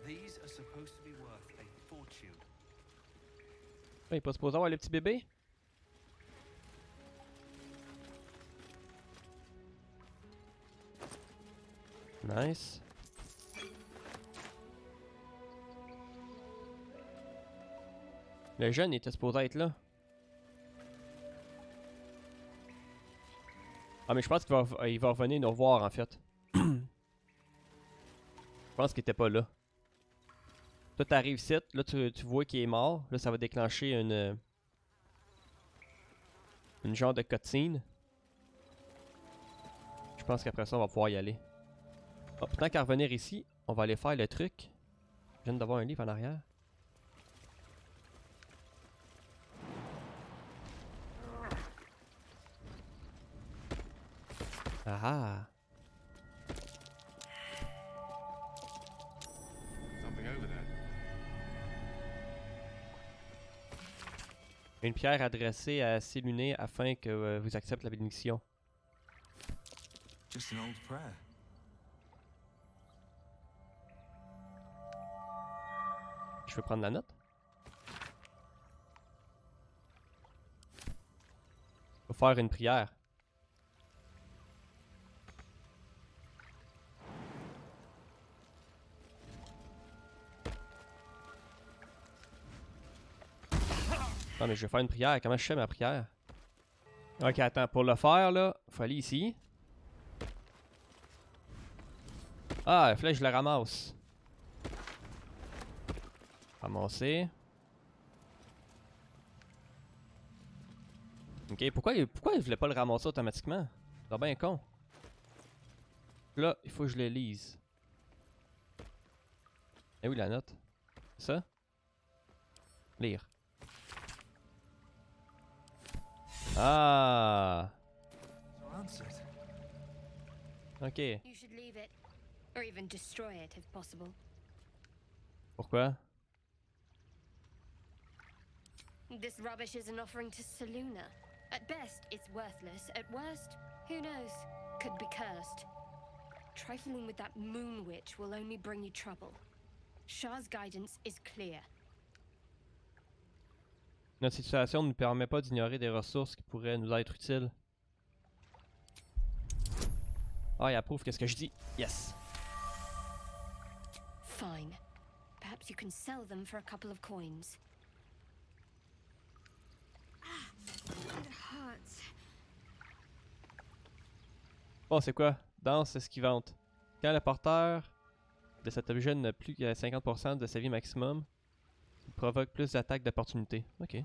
These are supposed to be worth a fortune. Il est pas supposé avoir le petit bébé? Nice. Le jeune était supposé être là. Ah, mais je pense qu'il va revenir nous revoir en fait. Je pense qu'il était pas là. Toi, t'arrives ici, là tu vois qu'il est mort. Là, ça va déclencher une genre de cutscene. Je pense qu'après ça, on va pouvoir y aller. Oh, tant qu'à revenir ici, on va aller faire le truc. Je viens d'avoir un livre en arrière. Ah ah! Something over there. Une pierre adressée à Séluné afin que vous acceptez la bénédiction. Just an old prayer. Je peux prendre la note? Faut faire une prière. Non mais je vais faire une prière. Comment je fais ma prière? Ok, attends. Pour le faire là, faut aller ici. Ah, la flèche, je la ramasse. Ramasser. Ok, pourquoi il voulait pas le ramasser automatiquement? C'est bien con. Là, il faut que je le lise. Et où la note? Ça? Lire. Ah! Ok. You should leave it, or even destroy it if possible. Pourquoi? This rubbish is an offering to Seluna. At best, it's worthless. At worst, who knows? Could be cursed. Trifling with that moon witch will only bring you trouble. Shah's guidance is clear. Notre situation ne nous permet pas d'ignorer des ressources qui pourraient nous être utiles. Ah, il approuve qu'est-ce que je dis. Yes! Fine. Perhaps you can sell them for a couple of coins. It hurts. Bon, c'est quoi? Danse esquivante. Quand le porteur de cet objet n'a plus que 50% de sa vie maximum, il provoque plus d'attaques d'opportunité. Ok.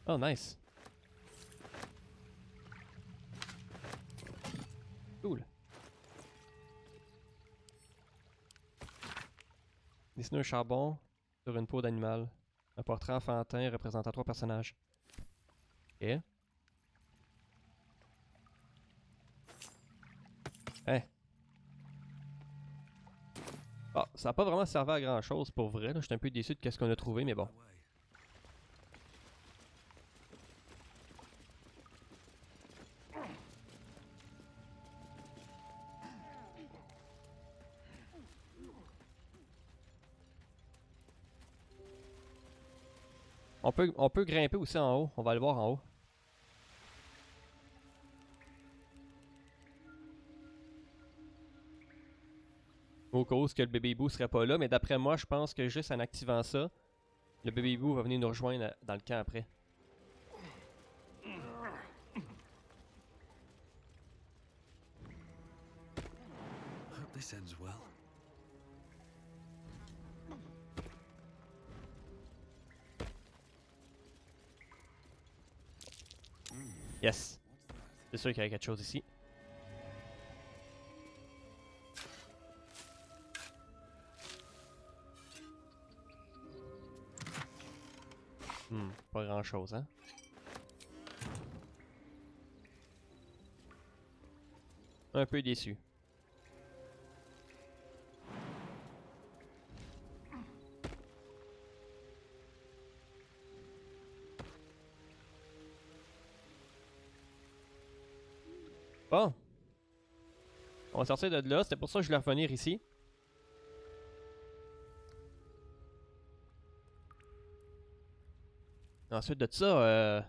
Oh, nice. Cool. Dessiner un charbon sur une peau d'animal. Un portrait enfantin représentant 3 personnages. Ok. Hein. Ah, ça n'a pas vraiment servi à grand chose pour vrai. Je suis un peu déçu de ce qu'on a trouvé, mais bon. On peut grimper aussi en haut. On va le voir en haut. Au cas où que le bébé hibou serait pas là, mais d'après moi, je pense que juste en activant ça, le bébé hibou va venir nous rejoindre dans le camp après. Hope this ends well. Yes. C'est sûr qu'il y a quelque chose ici. Pas grand chose, hein. Un peu déçu. Bon. On va sortir de là. C'était pour ça que je voulais revenir ici. Ensuite de ça,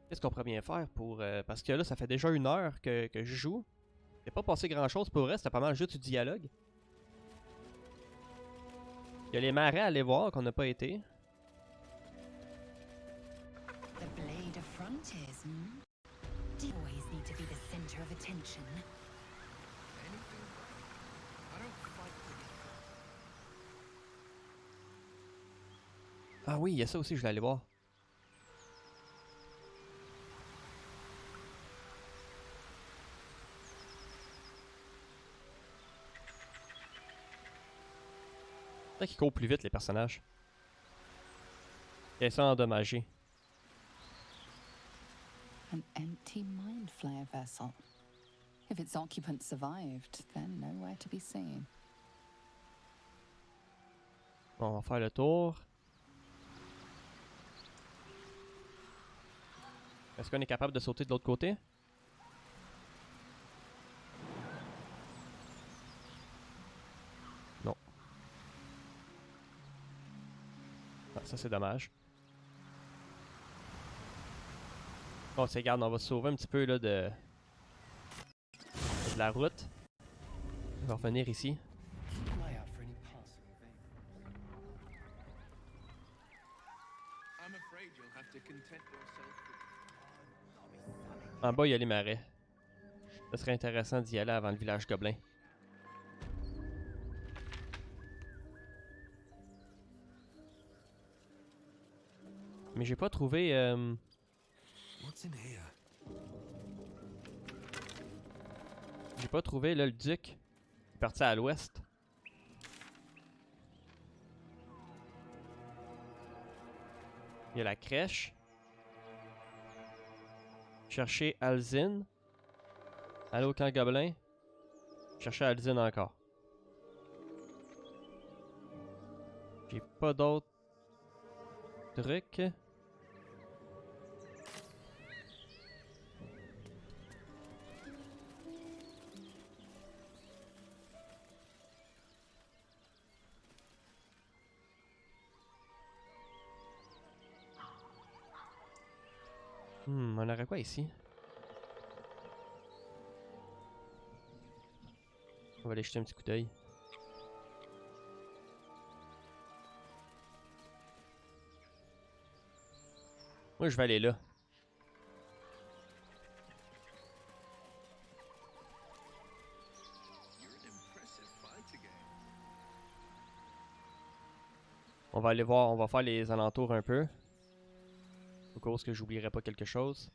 qu'est-ce qu'on pourrait bien faire pour... parce que là, ça fait déjà 1 heure que je joue. Il pas passé grand-chose pour elle. C'était pas mal juste du dialogue. Il y a les marais à aller voir qu'on n'a pas été. The blade of frontiers, hmm? Do you always need to be the center of attention? Anything? I don't fight for you. Ah oui, il y a ça aussi, je voulais aller voir. C'est vrai qu'ils courent plus vite, les personnages. Ils sont endommagés. An empty mind flayer vessel. If its occupant survived, then nowhere to be seen. Bon, on va faire le tour. Est-ce qu'on est capable de sauter de l'autre côté? Non. Ah, ça c'est dommage. Bon, c'est regarde, on va se sauver un petit peu là de la route. On va revenir ici. En bas, il y a les marais. Ce serait intéressant d'y aller avant le village gobelin. Mais j'ai pas trouvé... J'ai pas trouvé là, le duc. Il est parti à l'ouest. Il y a la crèche. Chercher Alzine. Aller au camp gobelin. Chercher Alzine encore. J'ai pas d'autres trucs. On aurait quoi ici? On va aller jeter un petit coup d'œil. Moi, je vais aller là. On va aller voir, on va faire les alentours un peu. Au cas où que j'oublierai pas quelque chose.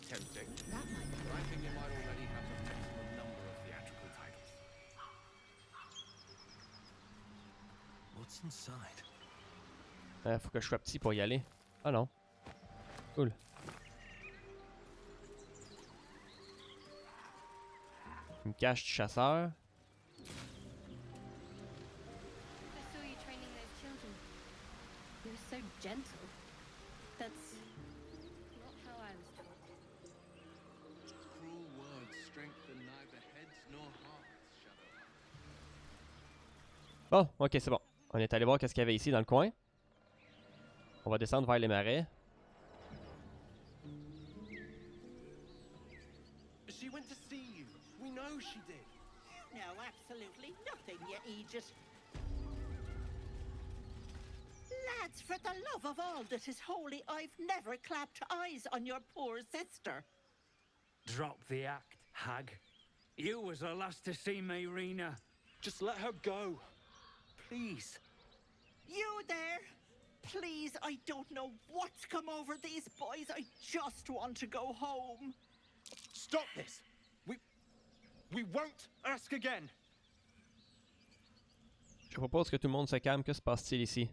Tempting. But I think you might already have the maximum number of theatrical titles. What's inside? Faut que je sois petit pour y aller. Ah non. Cool. Une cache du chasseur. I saw you training those children. You're so gentle. That's not how I was taught. Cruel words strengthen neither heads nor hearts, Shadow. Bon, ok, c'est bon. On est allé voir qu'est-ce qu'il y avait ici dans le coin. On va descendre vers les marais. She went to see you. We know she did. You know absolutely nothing, you Aegis. Lads, for the love of all that is holy, I've never clapped eyes on your poor sister. Drop the act, hag. You was the last to see me, Rena. Just let her go. Please. You there? Please, I don't know what's come over these boys. I just want to go home. Stop this. We won't ask again. Je propose que tout le monde se calme. Que se passe-t-il ici?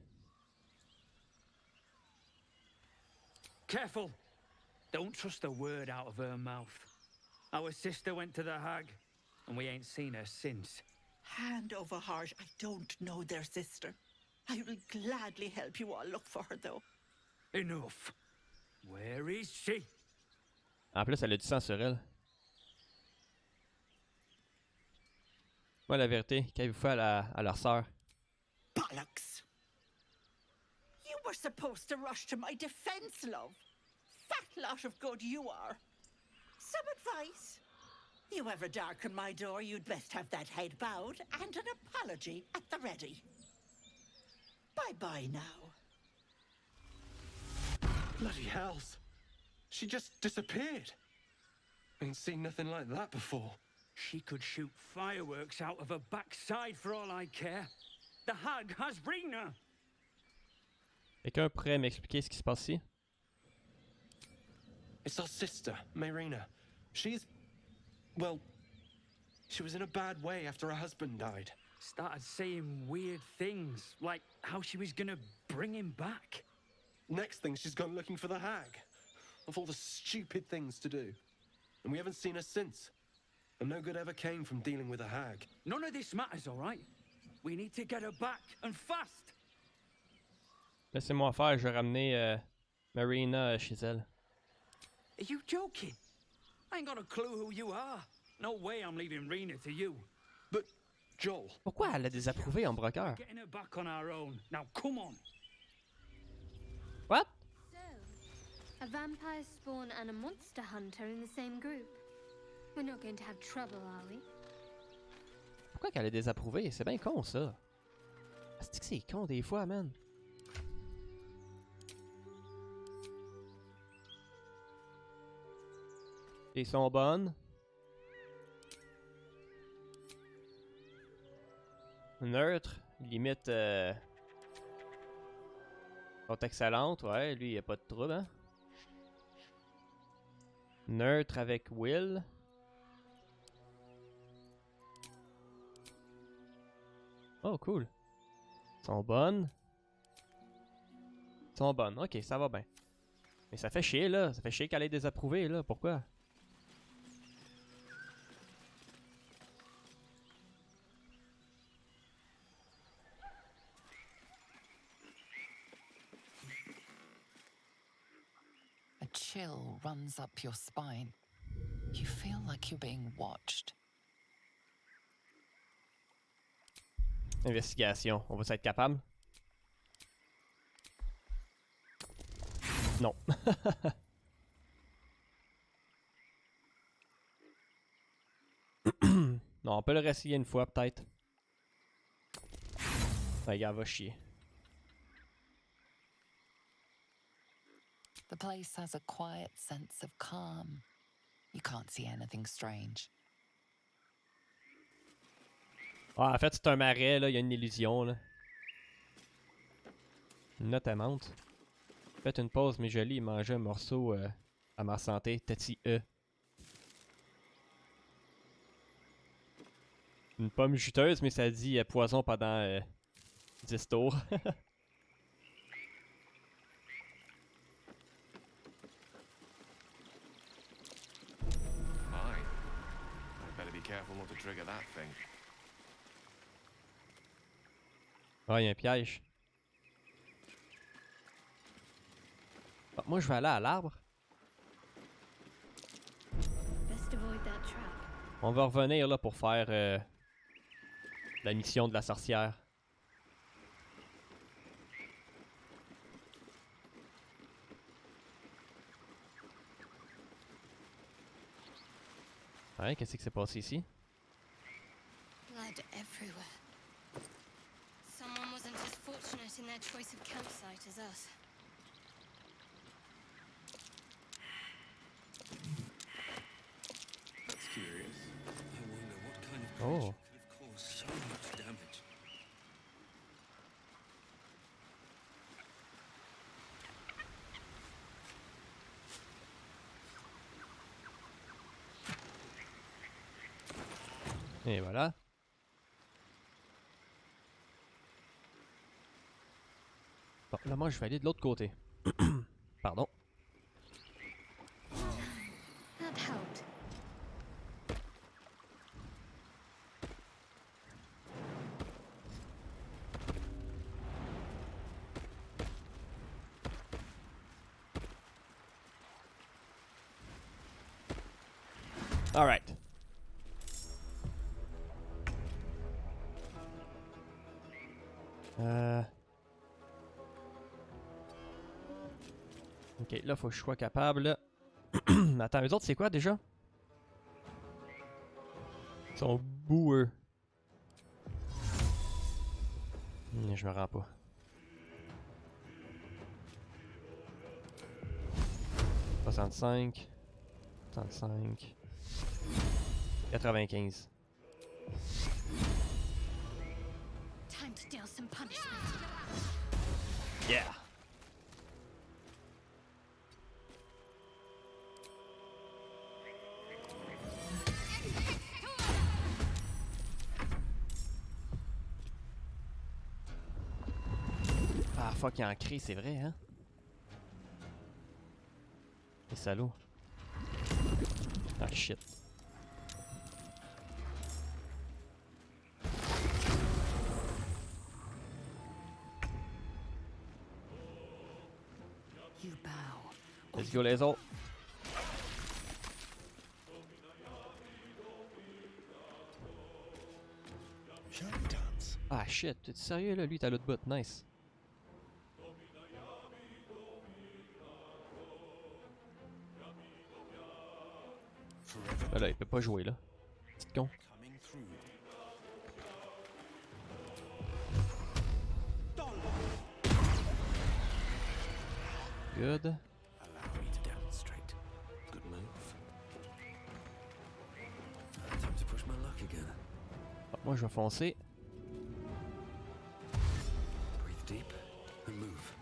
Careful. Don't trust a word out of her mouth. Our sister went to the hag, and we ain't seen her since. Hand over heart, I don't know their sister. I will gladly help you all look for her, though. Enough. Where is she? En plus, elle a du sang sur elle. Moi, la vérité, qu'avez-vous fait à leur sœur? Bollocks! You were supposed to rush to my defense, love. Fat lot of good you are. Some advice? You ever darken my door, you'd best have that head bowed and an apology at the ready. Bye-bye now. Bloody hells. She just disappeared. Ain't seen nothing like that before. She could shoot fireworks out of her backside for all I care. The hag has Rena. Quelqu'un pourrait m'expliquer ce qui se passe ici? It's our sister, Marina. She's... well... she was in a bad way after her husband died. Started saying weird things, like how she was gonna bring him back. Next thing, she's gone looking for the hag. Of all the stupid things to do. And we haven't seen her since. And no good ever came from dealing with a hag. None of this matters, all right? We need to get her back, and fast! Laissez-moi faire, je vais ramener Marina chez elle. Are you joking? I ain't got a clue who you are. No way I'm leaving Rena to you. But, Joel... Pourquoi elle a désapprouvé en broqueur? Getting her back on our own. Now, come on! What? So, a vampire spawn and a monster hunter in the same group. We're not going to have trouble, are we? Pourquoi qu'elle a désapprouvé? C'est bien con, ça. C'est que c'est con des fois, man. Ils sont bonnes. Neutre, limite sont excellentes, ouais, lui il a pas de trouble, hein. Neutre avec Will. Oh cool. Sont bonnes. Sont bonnes, ok, ça va bien. Mais ça fait chier là, ça fait chier qu'elle ait désapprouvé là, pourquoi? A chill runs up your spine. You feel like you're being watched. Investigation, on va être capable? Non. Non, on peut le réessayer une fois peut-être. Ouais, gars, va chier. The place has a quiet sense of calm. You You can't see anything strange. Ah, en fait, c'est un marais, là. Il y a une illusion, là. Une note amante. Faites une pause, mes jolis, et mangez un morceau à ma santé. Tati E. Une pomme juteuse, mais ça dit poison pendant 10 tours. My, I better be careful not to trigger that thing. Ah, il y a un piège. Ah, moi, je vais aller à l'arbre. Best avoid that trap. On va revenir là pour faire la mission de la sorcière. Ouais, qu'est-ce qui s'est passé ici? Blood everywhere. Someone wasn't as fortunate in their choice of campsite as us. That's curious. I wonder what kind of Oh. creature could have caused so much damage. Et voilà. Bon, là, moi, je vais aller de l'autre côté. Pardon. That helped. All right. Ok, là, faut que je sois capable. Attends, les autres, c'est quoi déjà? Ils sont boueux. Je me rends pas. « 65. 35. 95. Time to deal some punishment. Yeah! Ah fuck, il y a un cri, c'est vrai, hein? Les salauds. Ah shit. You bow. Let's go les autres. Ah shit, t'es sérieux là? Lui t'as l'autre bout, nice. Là, il peut pas jouer là. Petit con. Good. Allow me to demonstrate. Good move. Time to push my luck again. Ah, moi je vais foncer. Breathe deep and move.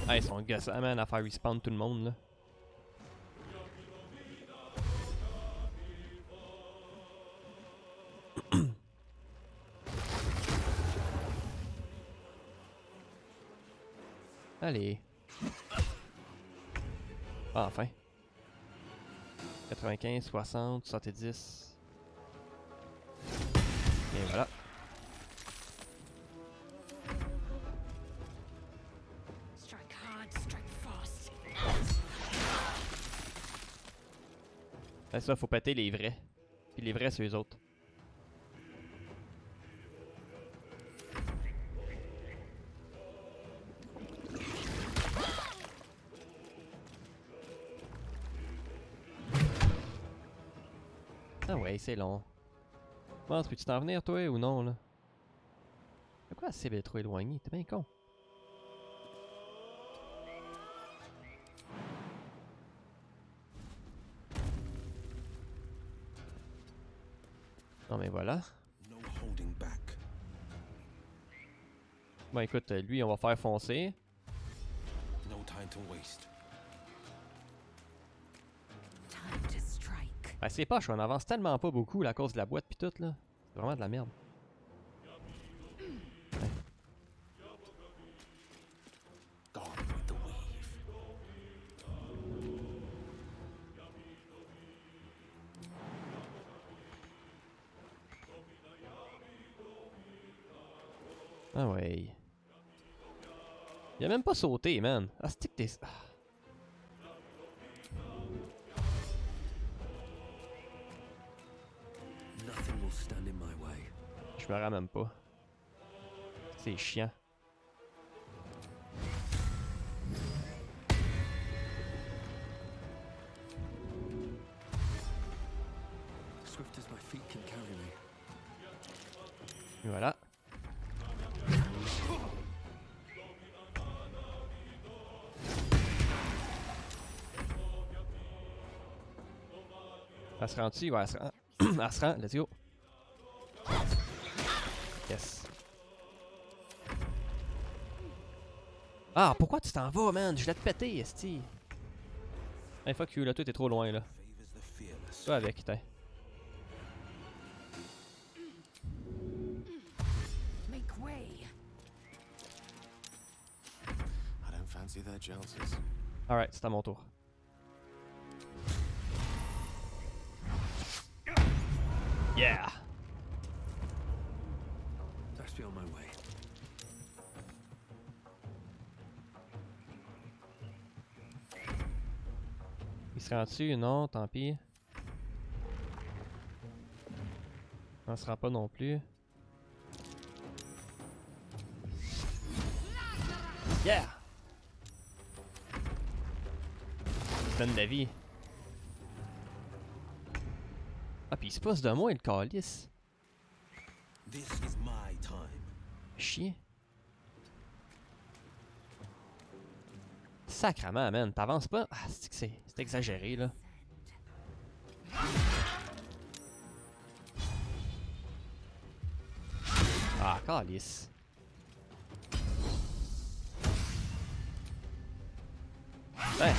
Ah, ils sont gossants, man, à faire respawn tout le monde là. Allez. Ah, enfin. 95, 60, 70. Et voilà. Strike hard, strike fast. C'est ça, faut péter les vrais. Puis les vrais, c'est eux autres. Ah ouais, c'est long. Bon, peux-tu t'en venir, toi, ou non, là? Pourquoi la cible est trop éloignée? T'es bien con. Non mais voilà. Bon écoute, lui on va faire foncer. Ben, c'est poche, on avance tellement pas beaucoup là, à cause de la boîte pis tout là. C'est vraiment de la merde. Ah ouais. Il a même pas sauté, man. Ah, c'est que t'es... Ah. Je me rends même pas. C'est chiant. Et voilà. Elle se rend-tu? Ouais, elle se rend. Elle se rend, let's go. Yes. Ah, pourquoi tu t'en vas, man? Je l'ai te pété, esti. Hey, fuck you, là, toi t'es trop loin, là. Toi avec, putain. Alright, c'est à mon tour. Yeah! Il se rend dessus? Non, tant pis. On se rend pas non plus. Yeah! Il donne de la vie. Ah, pis il se passe de moi, le calice. Chier. Sacrement, man. T'avances pas? Ah, c'est exagéré, là. Ah, calice. Ouais.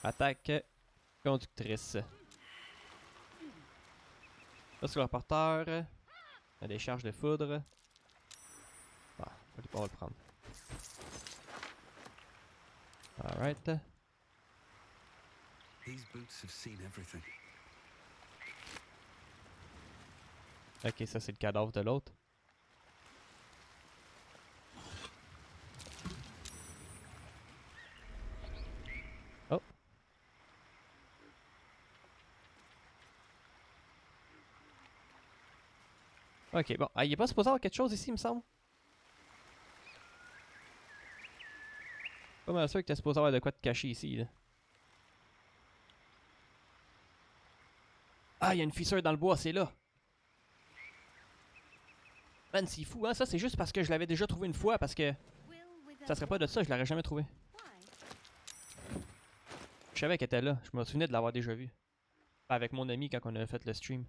Attaque conductrice. Là, sur le porteur, il y a des charges de foudre. Ah, on va le prendre. Alright. Ok, ça c'est le cadavre de l'autre. Oh. Ok, bon. Ah, il est pas supposé avoir quelque chose ici, il me semble. Pas mal sûr que t'es supposé avoir de quoi te cacher ici, là. Ah, il y a une fissure dans le bois, c'est là. Man, c'est fou, hein? Ça, c'est juste parce que je l'avais déjà trouvé une fois, parce que... Ça serait pas de ça, je l'aurais jamais trouvé. Je savais qu'elle était là. Je me souvenais de l'avoir déjà vue. Avec mon ami quand on a fait le stream.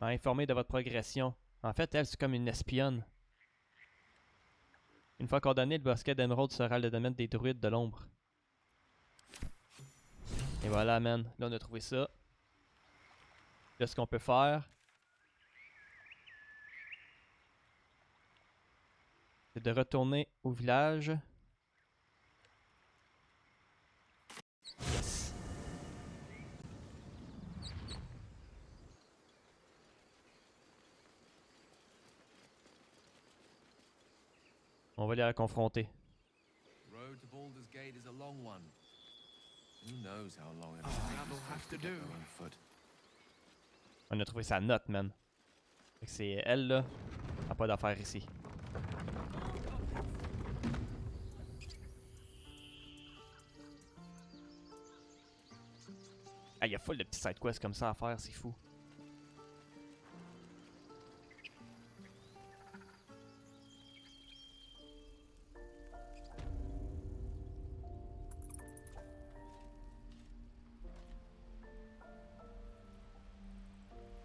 M'a informé de votre progression. En fait, elle, c'est comme une espionne. Une fois condamné, le bosquet d'émeraude sera le domaine des druides de l'ombre. Et voilà, man. Là, on a trouvé ça. Là, ce qu'on peut faire... c'est de retourner au village. Yes. On va aller la confronter. Road to Baldur's Gate is a long one. Who knows how long it'll have to do on foot. On a trouvé sa note, man. C'est elle, là. Elle n'a pas d'affaire ici. Ah, il y a full de petits side quests comme ça à faire, c'est fou.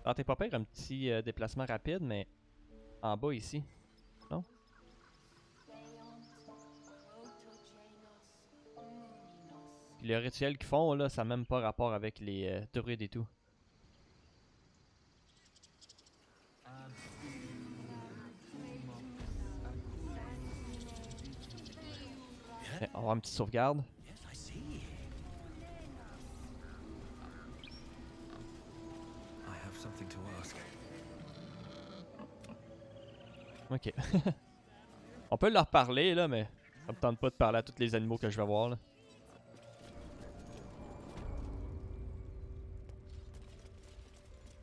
Ah, t'es pas pire, un petit déplacement rapide, mais en bas ici. Non? Puis le rituel qu'ils font, là, ça n'a même pas rapport avec les druides et tout. Okay, on va avoir une petite sauvegarde. Ok. On peut leur parler là, mais ça me tente pas de parler à tous les animaux que je vais voir là.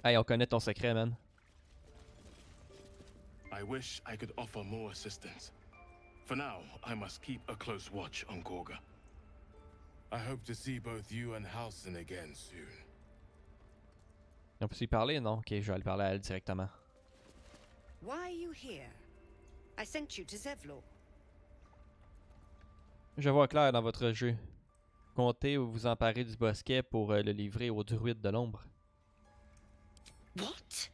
Hey, on connaît ton secret, man. I wish I could offer more assistance. For now, I must keep a close watch on Gorga. I hope to see both you and Halsin again soon. On peut s'y parler? Non? Ok, je vais aller parler à elle directement. Why are you here? I sent you to Zevlor. Je vois clair dans votre jeu. Comptez ou vous emparer du bosquet pour le livrer aux druides de l'ombre. What?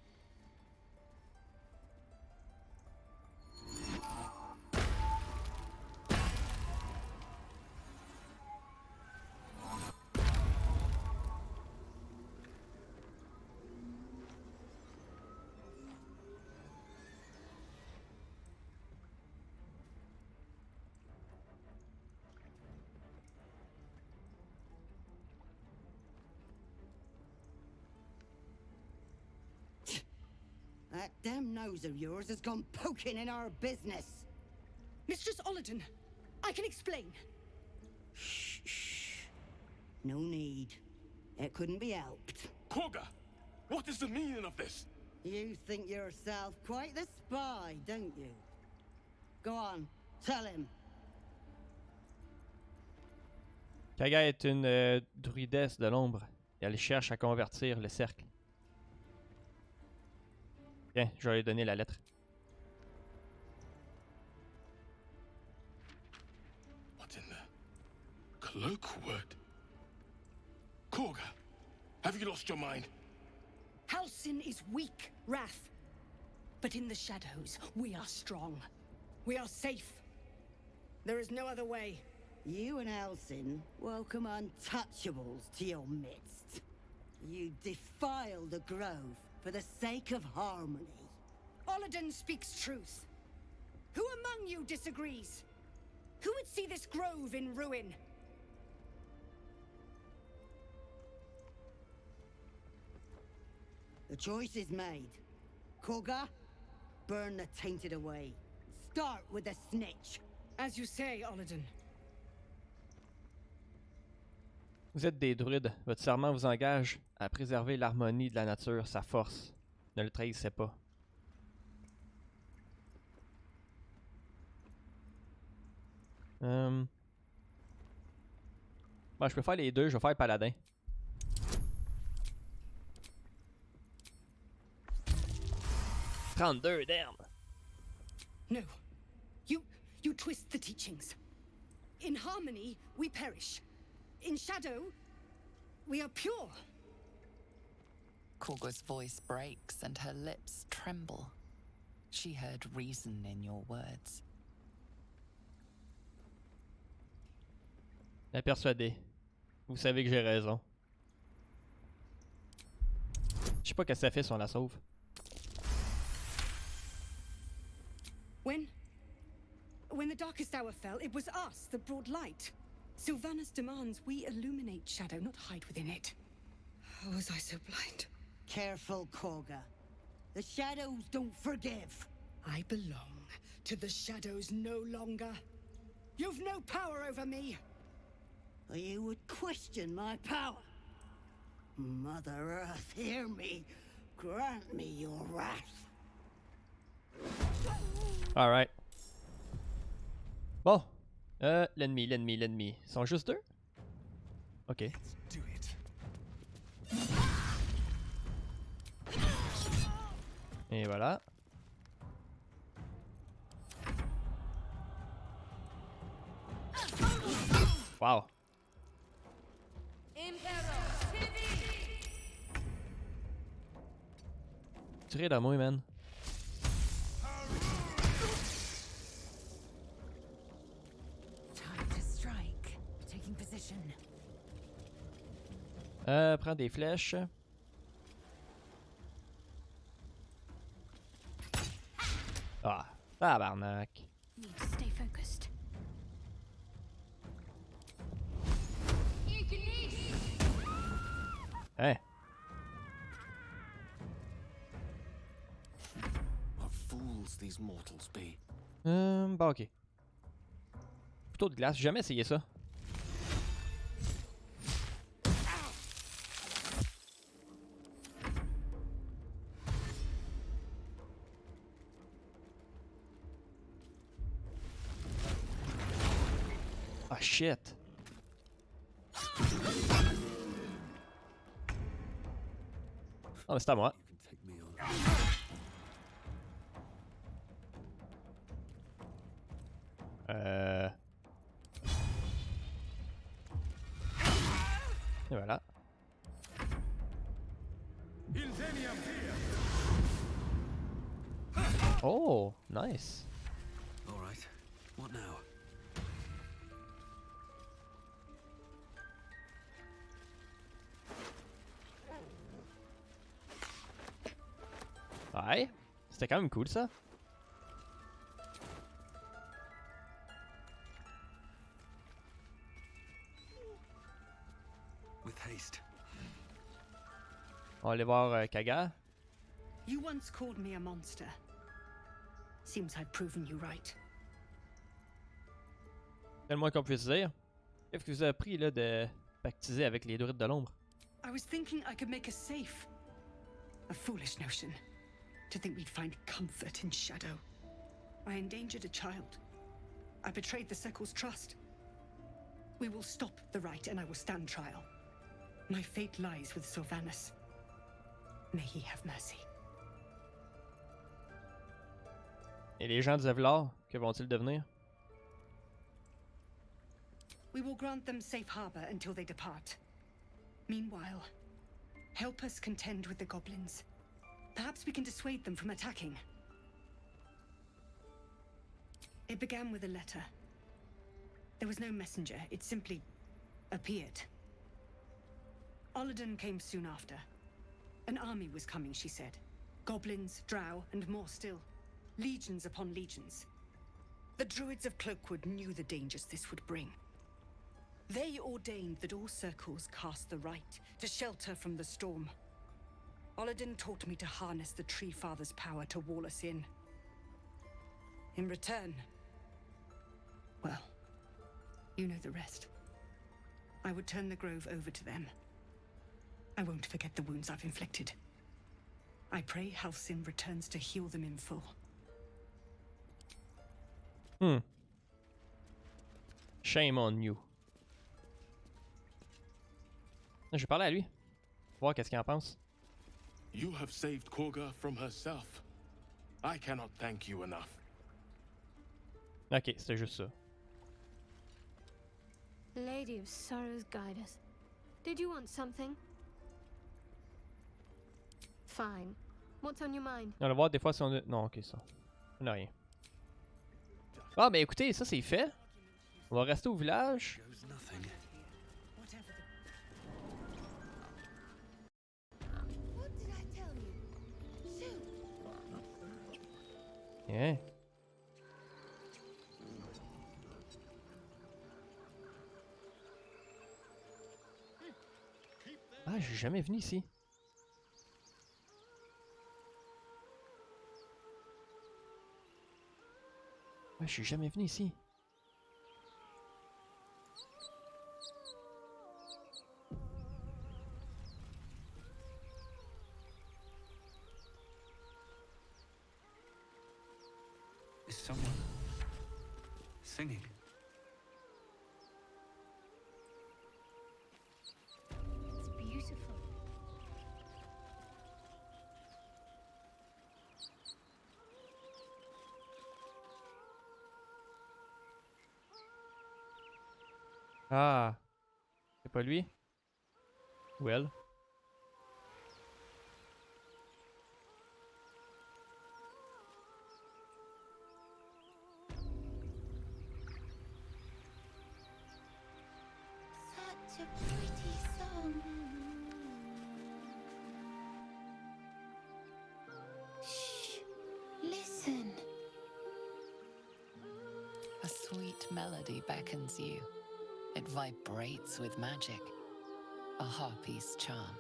That damn nose of yours has gone poking in our business. Mistress Ollerton, I can explain. Shh, shh. No need. It couldn't be helped. Gorga, what is the meaning of this? You think yourself quite the spy, don't you? Go on, tell him. Kaga est une druidesse de l'ombre et elle cherche à convertir le cercle. Tiens, je vais lui donner la lettre. What in the cloakwood? Gorga, have you lost your mind? Halsin is weak, Wrath. But in the shadows, we are strong. We are safe. There is no other way. You and Halsin welcome untouchables to your midst. You defile the grove for the sake of harmony. Ollerton speaks truth. Who among you disagrees? Who would see this grove in ruin? The choice is made. Gorga, burn the tainted away. Start with the snitch. As you say, Ollerton. Vous êtes des druides. Votre serment vous engage à préserver l'harmonie de la nature, sa force. Ne le trahissez pas. Bon, je peux faire les deux. Je vais faire paladin. « 32, damn! No. You twist the teachings. In harmony, we perish. In shadow, we are pure. Gorga's voice breaks and her lips tremble. She heard reason in your words. La persuader. Vous savez que j'ai raison. Je sais pas qu'est-ce que ça fait si on la sauve. When the darkest hour fell, it was us that brought light. Sylvanas demands we illuminate shadow, not hide within it. How was I so blind? Careful, Gorga. The shadows don't forgive. I belong to the shadows no longer. You've no power over me. You would question my power. Mother Earth, hear me. Grant me your wrath. Alright. Bon. L'ennemi. Ils sont juste deux? Ok. Et voilà. Wow. Tirez de moi, man. Time to strike. Taking position. Prends des flèches. Ah, tabarnak. Need to stay focused. Hein? What fools these mortals be. Bah ok. Couteau de glace, j'ai jamais essayé ça. Ah shit. Ah mais c'est à moi. Et voilà. Oh, nice. All right. What now? Ouais, c'était quand même cool ça. With haste. On va aller voir Kaga. You once called me a monster. Seems I've proven you right. C'est le moins qu'on puisse dire. Qu'est-ce que vous avez appris là de pactiser avec les druides de l'ombre? I was thinking I could make us safe. A foolish notion. To think we'd find comfort in shadow. I endangered a child. I betrayed the Circle's trust. We will stop the rite and I will stand trial. My fate lies with Sylvanus. May he have mercy. Et les gens du Zevlor, que vont-ils devenir? We will grant them safe harbor until they depart. Meanwhile, help us contend with the goblins. Perhaps we can dissuade them from attacking. It began with a letter. There was no messenger, it simply appeared. Olladin came soon after. An army was coming, she said. Goblins, drow, and more still. Legions upon legions. The druids of Cloakwood knew the dangers this would bring. They ordained that all circles cast the rite to shelter from the storm. Olladin taught me to harness the Tree Father's power to wall us in. In return, well, you know the rest. I would turn the grove over to them. I won't forget the wounds I've inflicted. I pray Halcyon returns to heal them in full. Shame on you. Je vais parler à lui. Voir qu'est-ce qu'il en pense. You have saved Korga from herself. I cannot thank you enough. Ok, c'était juste ça. Lady of Sorrows, guide us. Did you want something? Fine. What's on your mind? On va voir des fois si on a... Non, ok, ça. On n'a rien. Ah, ben écoutez, ça c'est fait. On va rester au village. Yeah. Ah, j'ai jamais venu ici. Ouais, je suis jamais venu ici. Is someone singing? It's beautiful. Ah. C'est pas lui? Ou elle? Such a pretty song. Shh. Listen. A sweet melody beckons you. It vibrates with magic. A harpy's charm.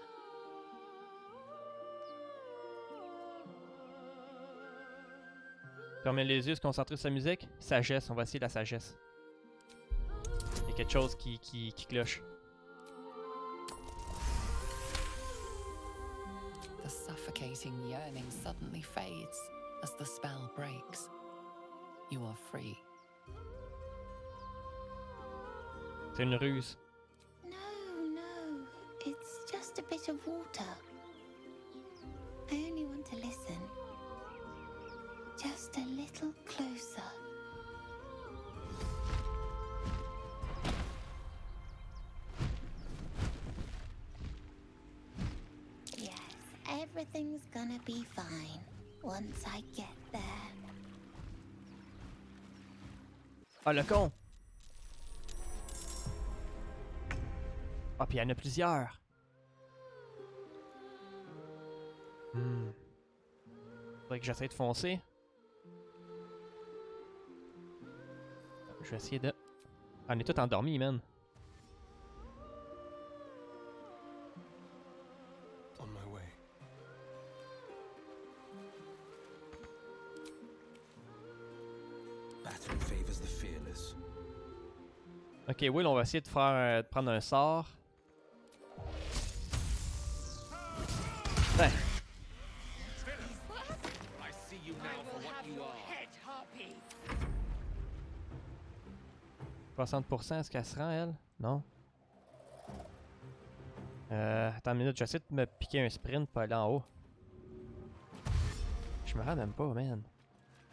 Fermer les yeux, se concentrer sur sa musique. Sagesse, on va essayer la sagesse. Il y a quelque chose qui cloche. The suffocating yearning suddenly fades as the spell breaks. You are free. C'est une ruse. No. It's just a bit of water. I only want to listen. Just a little closer. Yes, everything's gonna be fine once I get there. Ah, le con! Ah, puis il y en a plusieurs. Faudrait que j'essaie de foncer. Je vais essayer de... Ah, on est tous endormis, man. On my way. Battle favors the fearless. Ok, Will, on va essayer de faire de prendre un sort. Ben. I see you now for what you are. 60%, est-ce qu'elle se rend, elle? Non. Attends une minute, j'essaie de me piquer un sprint pour aller en haut. Je me rends même pas, man.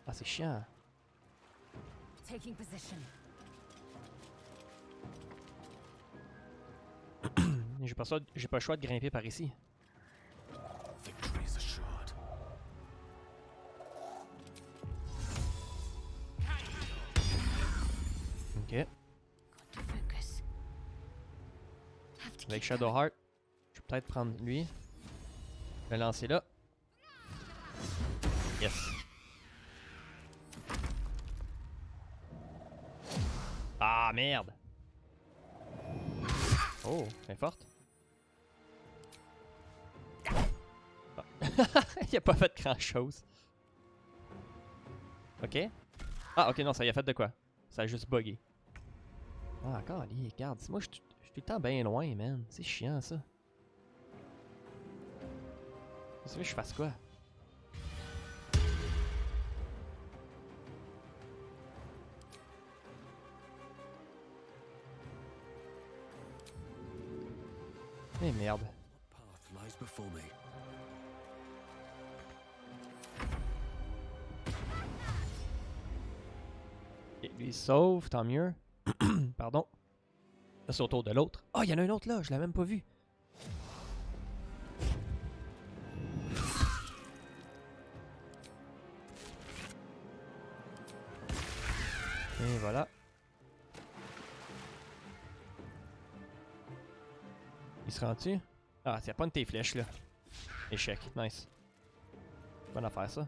Ah, c'est chiant. Taking position. J'ai pas le choix de grimper par ici. Victory is assured. Ok. Avec Shadowheart, je vais peut-être prendre lui. Je vais lancer là. Yes. Ah merde. Oh, elle est forte. Ah. Il a pas fait grand chose. Ok. Ah ok, non, ça y a fait de quoi? Ça a juste bugué. Ah, encore, allez, regarde. Moi, je suis tout le temps bien loin, man. C'est chiant, ça. Vous savez, je fasse quoi? Eh merde. Path lies before me. Et lui il sauve, tant mieux. Pardon. Là, c'est autour de l'autre. Ah, il y en a un autre là, je l'ai même pas vu. Et voilà. Il se rend-tu? Ah, c'est pas une de tes flèches là. Échec, nice. Bonne affaire ça.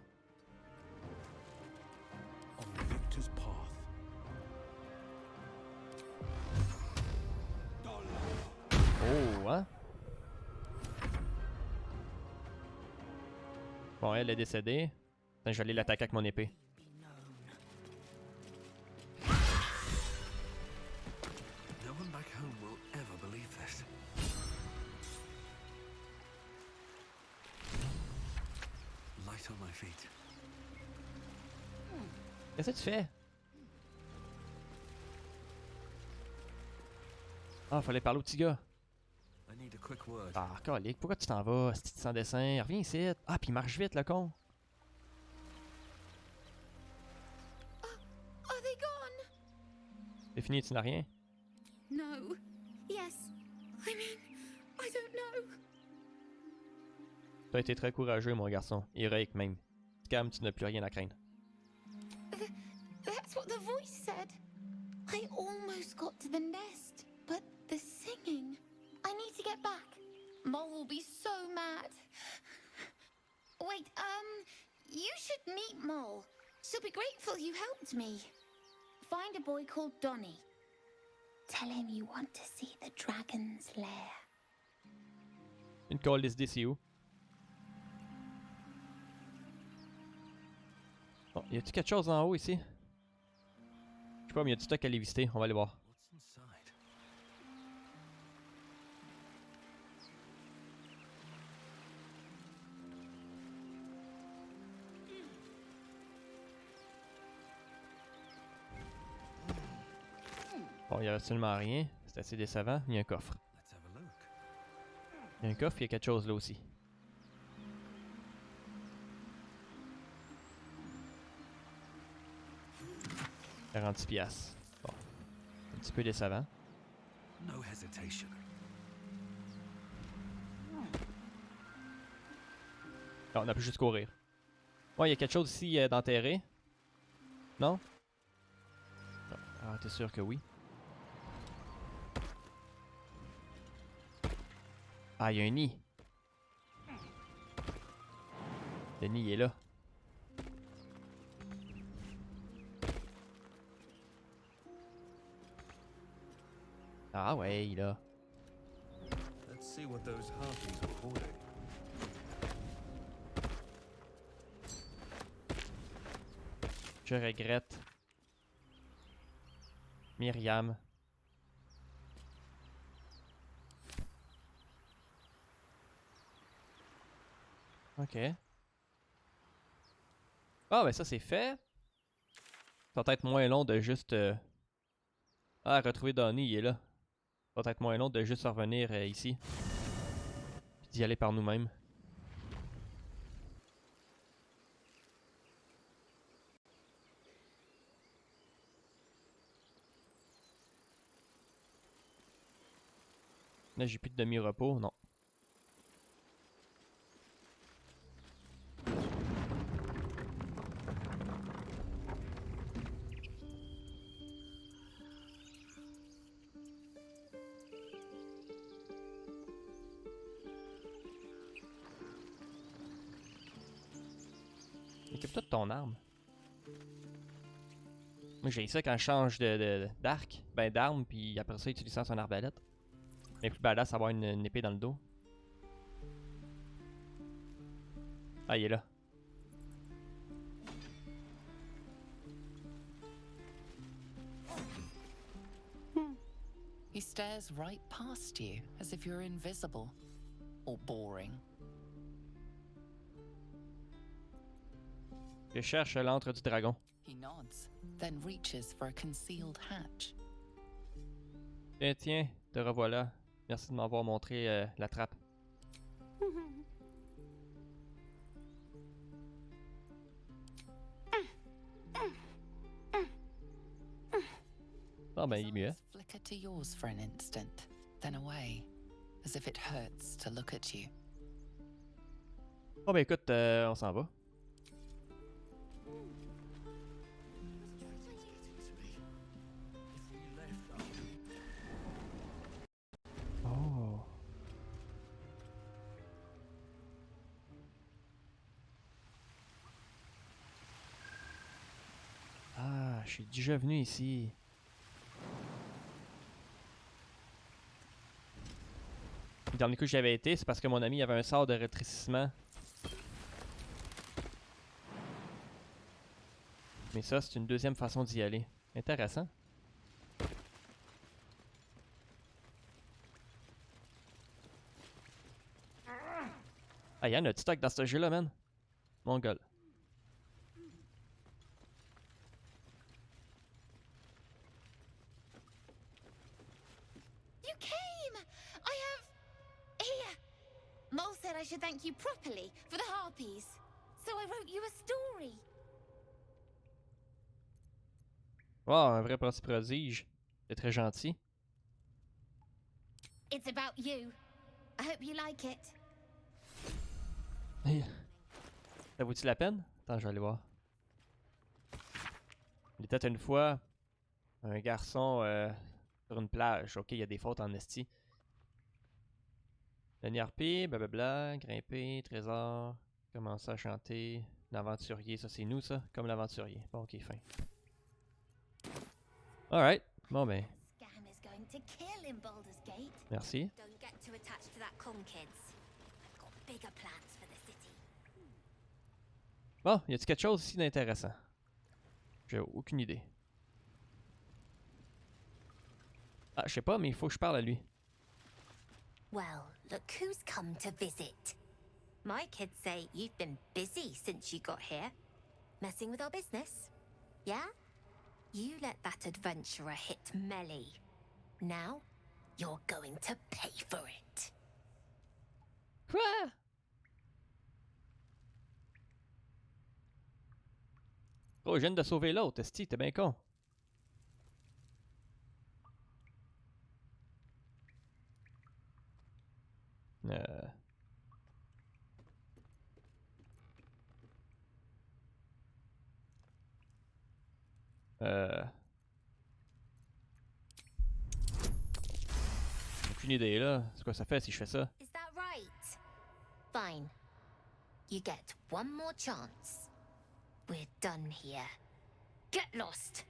On the victor's path. Oh, hein? Bon, elle est décédée. Attends, je vais aller l'attaquer avec mon épée. No one back home will ever believe this. Light on my feet. Qu'est-ce que tu fais? Ah, fallait parler au petit gars. I need a quick word. Ah, calique, pourquoi tu t'en vas? C'est sans dessin, reviens ici. Ah, puis il marche vite, le con. Are they gone? C'est fini, tu n'as rien? No. I mean, I don't know. Tu as été très courageux, mon garçon. Héroïque même. Calme, tu n'as plus rien à craindre. That's what the voice said. I almost got to the nest, but the singing. I need to get back. Mole will be so mad. Wait, you should meet Mole. She'll be grateful you helped me. Find a boy called Donny. Tell him you want to see the dragon's lair. Une calice d'ici où? Bon, y a-t-il quelque chose en haut ici? Je sais pas, mais y a du stock à aller visiter. On va aller voir. Bon, il y a absolument rien. C'est assez décevant. Il y a un coffre. Il y a un coffre, il y a quelque chose là aussi. 46 piastres. Bon. Un petit peu décevant. No hesitation. Non, on a pu juste courir. Ouais, il y a quelque chose ici d'enterré. Non? Non. Ah, t'es sûr que oui? Ah, il y a un nid. Le nid est là. Ah ouais, là. Let's see what those harpies are hoarding. Je regrette. Myriam. Ok. Ah, ben ça c'est fait. Ça va être moins long de juste... Ah, retrouver Donny, il est là. Ça va être moins long de juste revenir ici. Puis d'y aller par nous-mêmes. Là, j'ai plus de demi-repos, non. Équipe-toi de ton arme. Moi, j'ai ça quand je change d'arc, ben d'arme, puis après ça, utilisant son arbalète. Mais plus badass avoir une épée dans le dos. Ah, il est là. He stares right past you, as if you're invisible. Or boring. Je cherche l'antre du dragon. He nods, then reaches for a concealed hatch. Tiens, tiens, te revoilà. Merci de m'avoir montré la trappe. Ah ben, il est mieux. Flicker to yours for an instant, then away, as if it hurts to look at you. Oh ben écoute, on s'en va. Oh. Ah, je suis déjà venu ici. Le dernier coup que j'y avais été, c'est parce que mon ami avait un sort de rétrécissement. Mais ça, c'est une deuxième façon d'y aller. Intéressant. Ah, y'en a du stock dans ce jeu-là, man. Mon gars. You came! I have... Here! Mole said I should thank you properly for the harpies. So I wrote you a story. Wow, un vrai petit prodige. C'est très gentil. It's about you. I hope you like it. Ça vaut-il la peine? Attends, je vais aller voir. Il était une fois un garçon sur une plage. Ok, il y a des fautes en esti. L'NRP, blablabla, grimper, trésor, commencer à chanter, l'aventurier, ça c'est nous ça, comme l'aventurier. Bon, ok, fin. Alright, bon ben. Scam is going to kill in Baldur's Gate. Merci. Don't get too attached to that con, kids. I've got bigger plans for the city. Bon, y a-t-il quelque chose ici d'intéressant? J'ai aucune idée. Ah, je sais pas, mais il faut que je parle à lui. Well, look who's come to visit. My kids say you've been busy since you got here. Messing with our business. Yeah? You let that adventurer hit melee. Now, you're going to pay for it. Quoi? Oh, je viens de sauver l'autre, esti, t'es bien con. Aucune idée là. C'est quoi ça fait si je fais ça? Is that right? Fine. You get one more chance. We're done here. Get lost.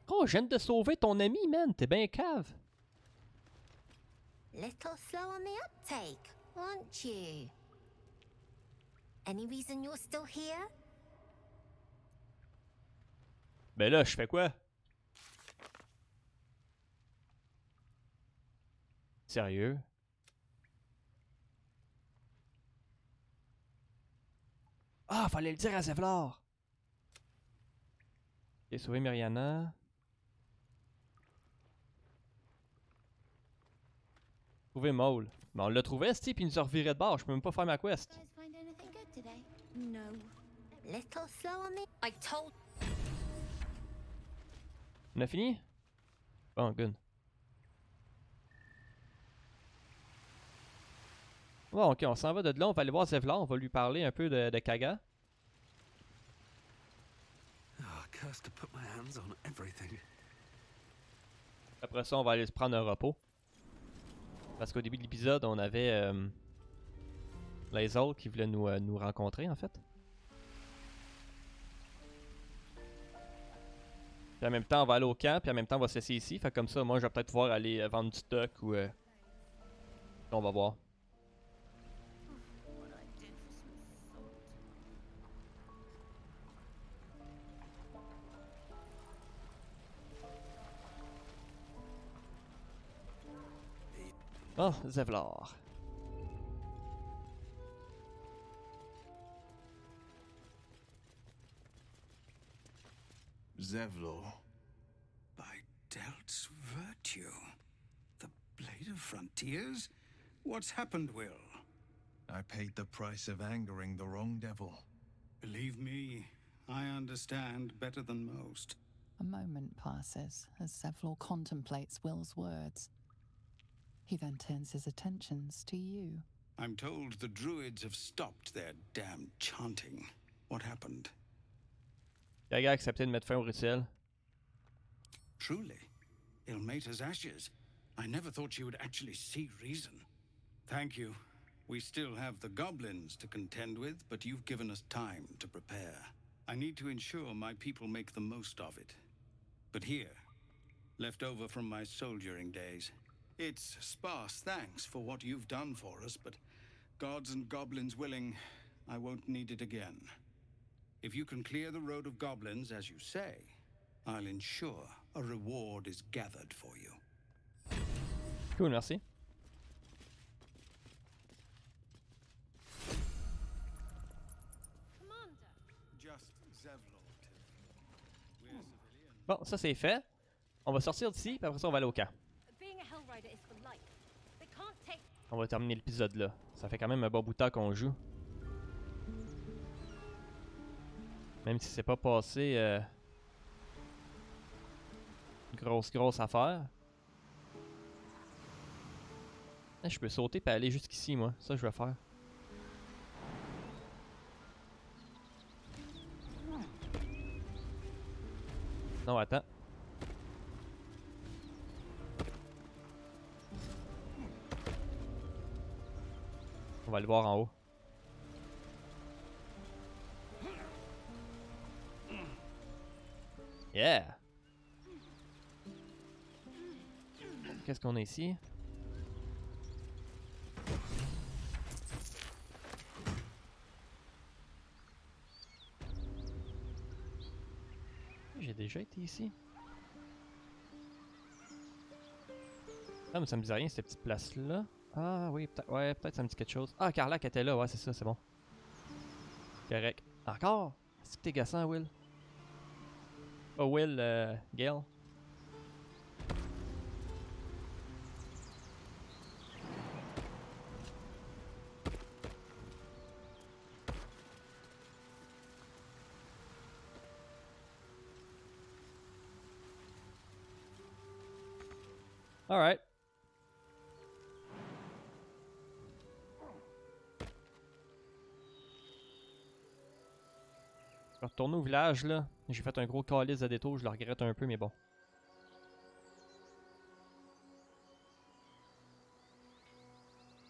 Oh, je viens de sauver ton ami, man. T'es bien cave. Little slow on the uptake, aren't you? Any reason you're still here? Ben là, je fais quoi? Sérieux? Ah, fallait le dire à Zevlor! Ok, sauver Myriana. Trouver Maul. Mais on l'a trouvé, c'ti, puis il nous a reviré de bord. Je peux même pas faire ma quest. Find anything good today? No. Little slow on the... I told... On a fini? Bon, good. Bon, ok, on s'en va de là. On va aller voir Zevlor. On va lui parler un peu de Kaga. Après ça, on va aller se prendre un repos. Parce qu'au début de l'épisode, on avait les autres qui voulaient nous rencontrer, en fait. Puis en même temps, on va aller au camp, puis en même temps, on va se laisser ici. Fait comme ça, moi, je vais peut-être pouvoir aller vendre du stock ou... on va voir. Oh, Zevlor. Zevlor. By Delt's virtue. The Blade of Frontiers? What's happened, Will? I paid the price of angering the wrong devil. Believe me, I understand better than most. A moment passes as Zevlor contemplates Will's words. He then turns his attentions to you. I'm told the druids have stopped their damn chanting. What happened? Kaga a accepté de mettre fin au rituel. Truly, Ilmater's ashes. I never thought she would actually see reason. Thank you. We still have the goblins to contend with, but you've given us time to prepare. I need to ensure my people make the most of it. But here, left over from my soldiering days. It's sparse thanks for what you've done for us, but gods and goblins willing, I won't need it again. If you can clear the road of goblins, as you say, I'll ensure a reward is gathered for you. Cool, merci. Bon, ça c'est fait. On va sortir d'ici, puis après ça on va aller au camp. On va terminer l'épisode là. Ça fait quand même un bon bout de temps qu'on joue. Même si c'est pas passé grosse affaire. Ah, je peux sauter et aller jusqu'ici, moi. Ça, je vais faire. Non, attends. On va le voir en haut. Yeah! Qu'est-ce qu'on a ici? J'ai déjà été ici. Ah, mais ça me dit rien, cette petite place-là. Ah oui, peut-être ouais, peut-être ça me dit quelque chose. Ah, Carlac était là, ouais, c'est ça, c'est bon. Correct. Encore? Est-ce que t'es gassant, Will? Oh, Will, Gale. Alright. Je vais retourner au village là. J'ai fait un gros calice de détour, je le regrette un peu, mais bon.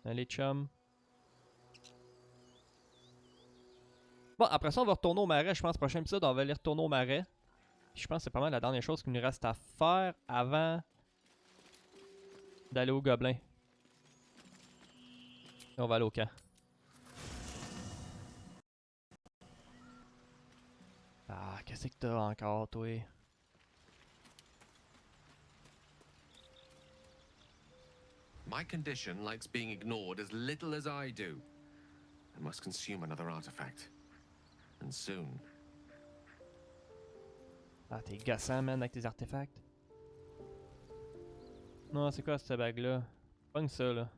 Allez, chum. Bon, après ça, on va retourner au marais. Je pense, prochain épisode, on va aller retourner au marais. Puis je pense que c'est pas mal la dernière chose qu'il nous reste à faire avant d'aller au gobelin. Et on va aller au camp. Ah, qu'est-ce que t'as encore, toi? My condition likes being ignored as little as I do. I must consume another artifact. And soon. Ah, t'es gossant, man, avec tes artefacts. Non, c'est quoi cette bague-là? Pogne ça, là.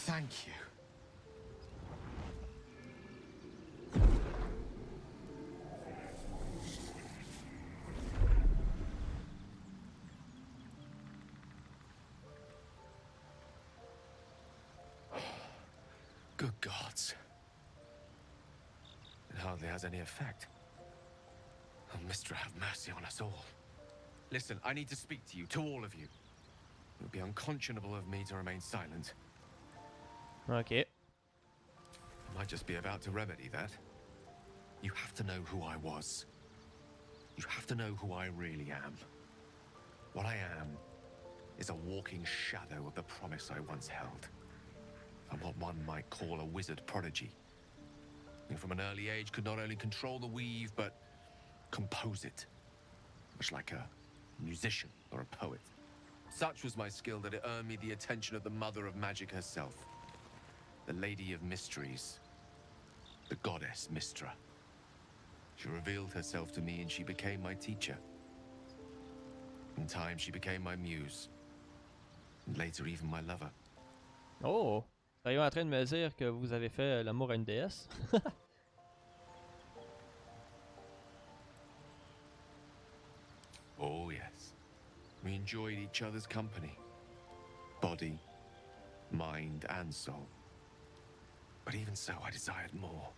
Thank you. Good gods. It hardly has any effect. Oh, Mistra, have mercy on us all. Listen, I need to speak to you, to all of you. It would be unconscionable of me to remain silent. Okay. I might just be about to remedy that. You have to know who I was. You have to know who I really am. What I am is a walking shadow of the promise I once held. I'm what one might call a wizard prodigy. Who from an early age could not only control the weave, but compose it. Much like a musician or a poet. Such was my skill that it earned me the attention of the mother of magic herself. The Lady of Mysteries. The goddess Mistra. She revealed herself to me and she became my teacher. In time she became my muse. And later even my lover. Oh! Sérieux en train de me dire que vous avez fait l'amour à une déesse? Oh yes. We enjoyed each other's company. Body, mind, and soul. But even so, I desired more.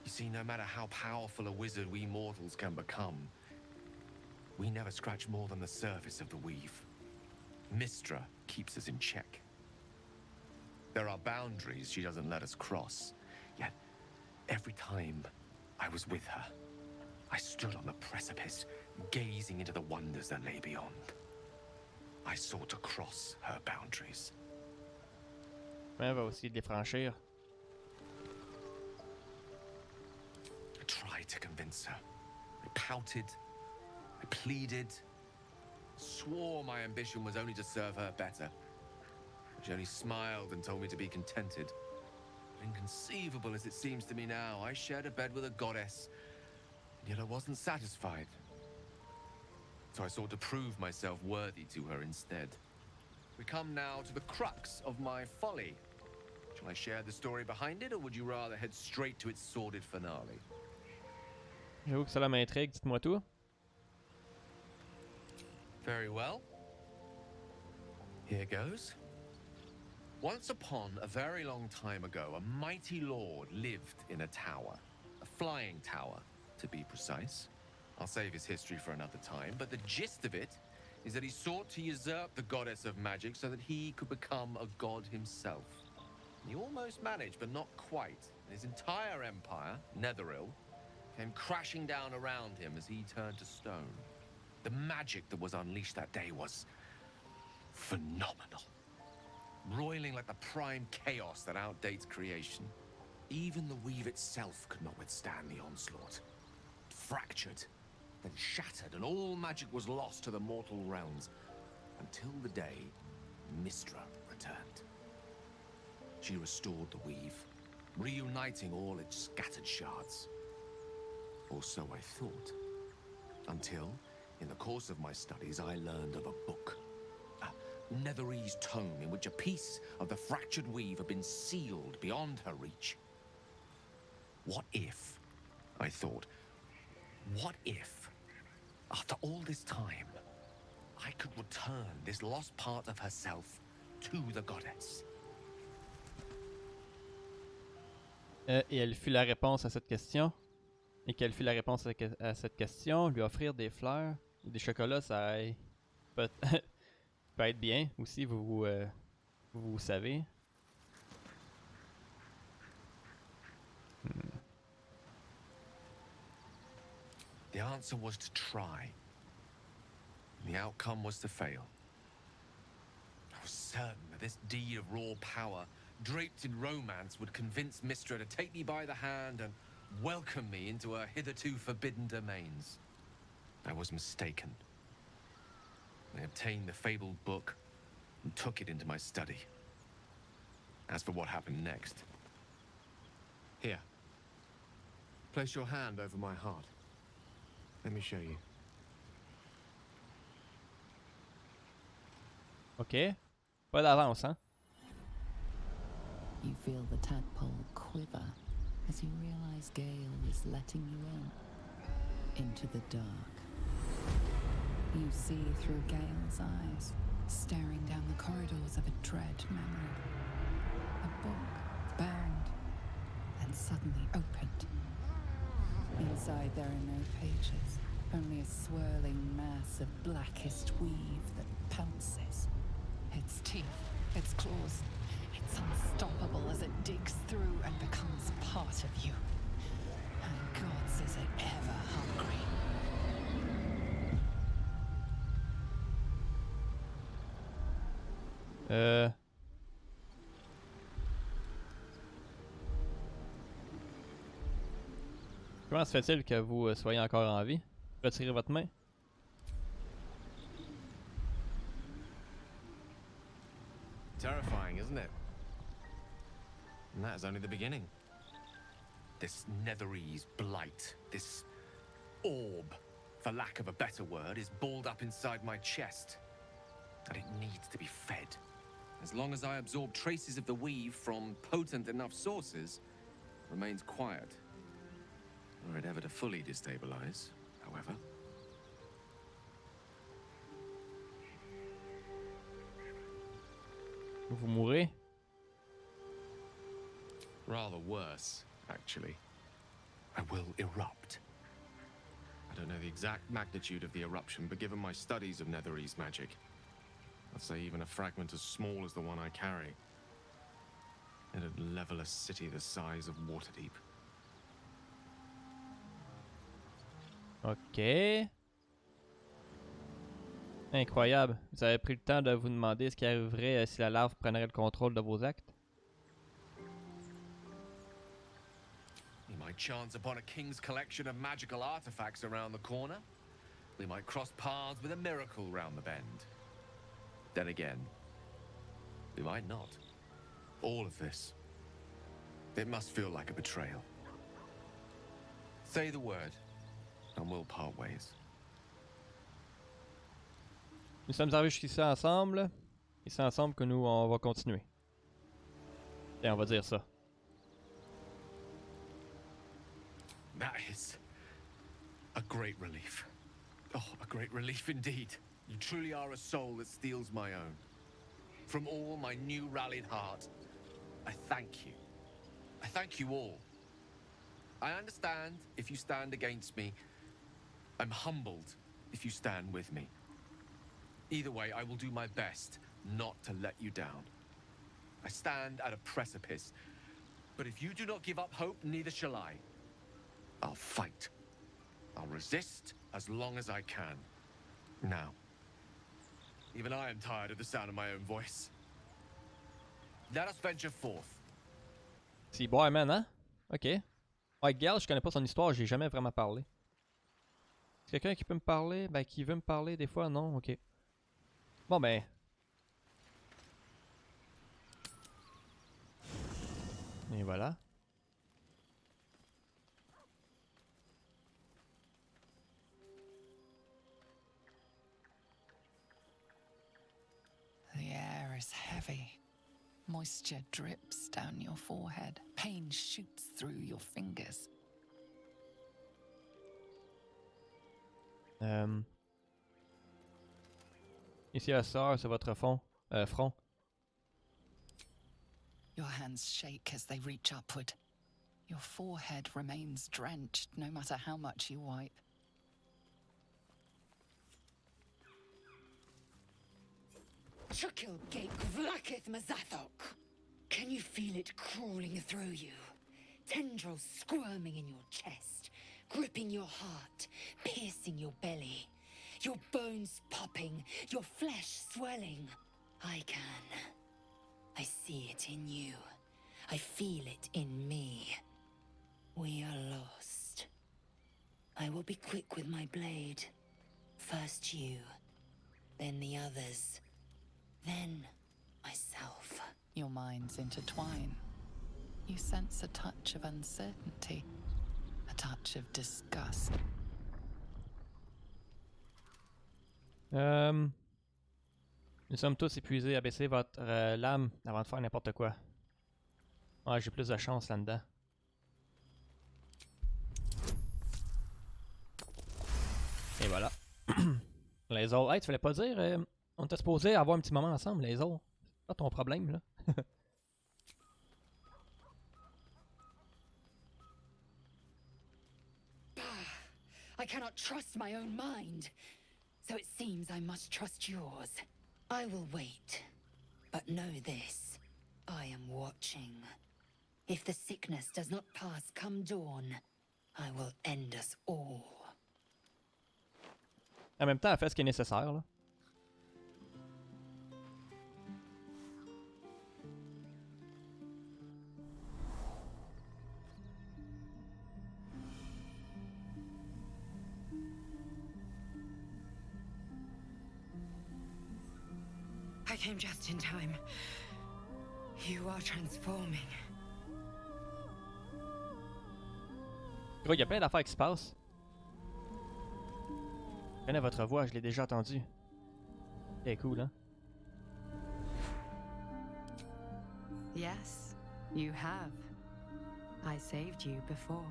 You see, no matter how powerful a wizard we mortals can become, we never scratch more than the surface of the weave. Mistra keeps us in check. There are boundaries she doesn't let us cross. Yet, every time I was with her, I stood on the precipice, gazing into the wonders that lay beyond. I sought to cross her boundaries. Elle va essayer de les franchir. I tried to convince her. I pouted. I pleaded. Swore my ambition was only to serve her better. She only smiled and told me to be contented. But inconceivable as it seems to me now, I shared a bed with a goddess, and yet I wasn't satisfied. So I sought to prove myself worthy to her instead. We come now to the crux of my folly. Shall I share the story behind it, or would you rather head straight to its sordid finale? J'avoue que cela m'intrigue, dites-moi tout. Very well. Here goes. Once upon a very long time ago, a mighty lord lived in a tower. A flying tower, to be precise. I'll save his history for another time, but the gist of it is that he sought to usurp the goddess of magic so that he could become a god himself. He almost managed, but not quite. And his entire empire, Netheril, came crashing down around him as he turned to stone. The magic that was unleashed that day was phenomenal. Roiling like the prime chaos that outdates creation. Even the weave itself could not withstand the onslaught. It fractured, then shattered, and all magic was lost to the mortal realms. Until the day Mystra returned. She restored the weave, reuniting all its scattered shards. Or so I thought. Until, in the course of my studies, I learned of a book. A Netherese tome in which a piece of the fractured weave had been sealed beyond her reach. What if, I thought, what if, after all this time, I could return this lost part of herself to the goddess? Et elle fut la réponse à cette question. Et quelle fut la réponse à cette question? Lui offrir des fleurs ou des chocolats, ça peut, peut être bien aussi, vous savez. The answer was to try. The outcome was to fail. I was certain that this deed of raw power, draped in romance, would convince Mystra to take me by the hand and welcome me into her hitherto forbidden domains. I was mistaken. I obtained the fabled book and took it into my study. As for what happened next... Here. Place your hand over my heart. Let me show you. Ok. Pas d'avance, hein? You feel the tadpole quiver as you realize Gale is letting you into the dark. You see through Gale's eyes, staring down the corridors of a dread memory. A book bound and suddenly opened. Inside there are no pages, only a swirling mass of blackest weave that pounces. Its teeth, its claws, it's unstoppable as it digs through and becomes part of you. And gods, is it ever hungry? Comment se fait-il que vous soyez encore en vie? Retirez votre main. Terrifying, isn't it? And that is only the beginning. This Netherese blight, this orb, for lack of a better word, is balled up inside my chest. And it needs to be fed. As long as I absorb traces of the weave from potent enough sources, it remains quiet. Were it ever to fully destabilize, however. Vous mourrez? Rather worse, actually. I will erupt. I don't know the exact magnitude of the eruption, but given my studies of Netherese magic, I'd say even a fragment as small as the one I carry, it'd level a city the size of Waterdeep. Ok. Incroyable. Vous avez pris le temps de vous demander ce qui arriverait si la larve prendrait le contrôle de vos actes? We might chance upon a king's collection of magical artifacts around the corner. We might cross paths with a miracle round the bend. Then again, we might not. All of this, it must feel like a betrayal. Say the word, and we'll part ways. Nous sommes arrivés jusqu'ici ensemble. Et c'est ensemble que nous, on va continuer. Et on va dire ça. That is a great relief. Oh, a great relief indeed. You truly are a soul that steals my own. from all my new rallied heart, I thank you. I thank you all. I understand if you stand against me. I'm humbled if you stand with me. Either way, I will do my best not to let you down. I stand at a precipice, but if you do not give up hope, neither shall I. I'll fight. I'll resist as long as I can. Now, even I am tired of the sound of my own voice. Let us venture forth. C'est boy man, hein? Ok. Ouais, Gale, je connais pas son histoire, j'ai jamais vraiment parlé. Est-ce quelqu'un qui peut me parler? Ben, qui veut me parler des fois? Non? Ok. Bon ben. Et voilà. The air is heavy. Moisture drips down your forehead. Pain shoots through your fingers. Ici la sœur, c'est votre front. Your hands shake as they reach upward. Your forehead remains drenched no matter how much you wipe. Chukil Gate Vlakith Mazathok. Can you feel it crawling through you? Tendrils squirming in your chest, gripping your heart, piercing your belly. Your bones popping, your flesh swelling. I can. I see it in you. I feel it in me. We are lost. I will be quick with my blade. First you, then the others, then myself. Your minds intertwine. You sense a touch of uncertainty, a touch of disgust. Nous sommes tous épuisés. Abaissez votre lame avant de faire n'importe quoi. Ouais, j'ai plus de chance là-dedans. Et voilà. Les autres. Hey, tu voulais pas dire... on était supposé avoir un petit moment ensemble, les autres. C'est pas ton problème, là. I cannot trust my own mind. So it seems I must trust yours. I will wait. But know this. I am watching. If the sickness does not pass come dawn, I will end us all. En même temps, elle fait ce qui est nécessaire, là. I came just in time. You are transforming. Gros, il y a plein d'affaires qui se passent. Je connais votre voix, je l'ai déjà entendue. C'est cool, hein? Yes, you have. I saved you before.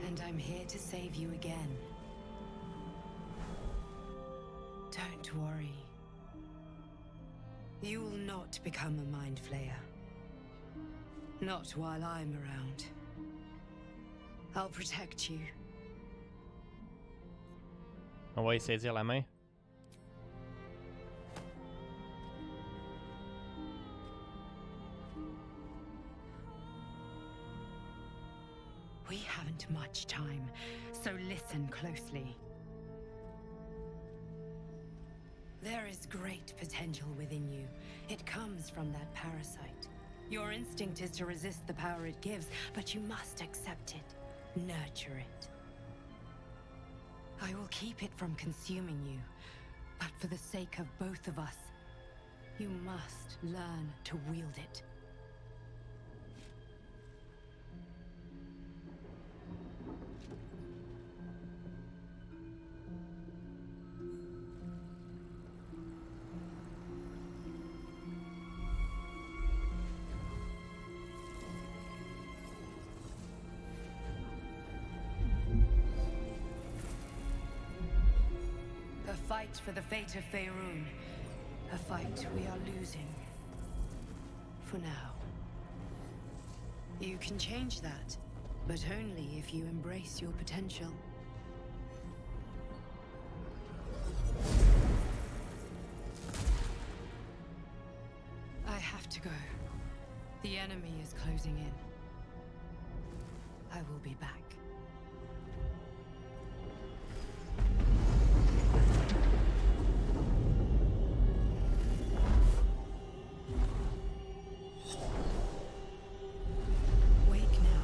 And I'm here to save you again. Don't worry. You will not become a mind flayer. Not while I'm around. I'll protect you. On va y saisir la main. We haven't much time, so listen closely. There is great potential within you. It comes from that parasite. Your instinct is to resist the power it gives, but you must accept it, nurture it. I will keep it from consuming you, but for the sake of both of us, you must learn to wield it. fight for the fate of Faerun. A fight we are losing. For now. You can change that, but only if you embrace your potential. I have to go. The enemy is closing in. I will be back. Wake now.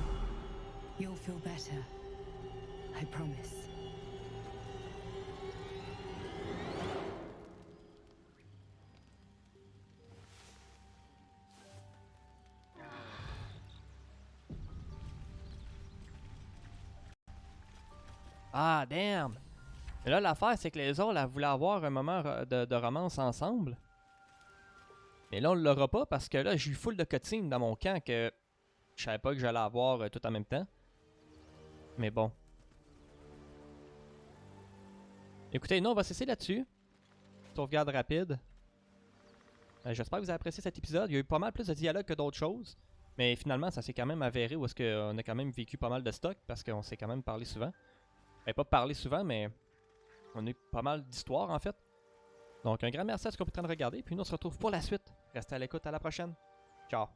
You'll feel better. I promise. Ah, damn! Et là, l'affaire, c'est que les autres, elles voulaient avoir un moment de romance ensemble. Mais là, on l'aura pas parce que là, j'ai eu full de cutscenes dans mon camp que je savais pas que j'allais avoir tout en même temps. Mais bon. Écoutez, nous, on va cesser là-dessus. Sauvegarde rapide. J'espère que vous avez apprécié cet épisode. Il y a eu pas mal plus de dialogue que d'autres choses. Mais finalement, ça s'est quand même avéré où est-ce qu'on a quand même vécu pas mal de stock parce qu'on s'est quand même parlé souvent. Pas parlé souvent, mais on a eu pas mal d'histoires en fait. Donc un grand merci à ce qu'on est en train de regarder. Puis nous on se retrouve pour la suite. Restez à l'écoute, à la prochaine. Ciao.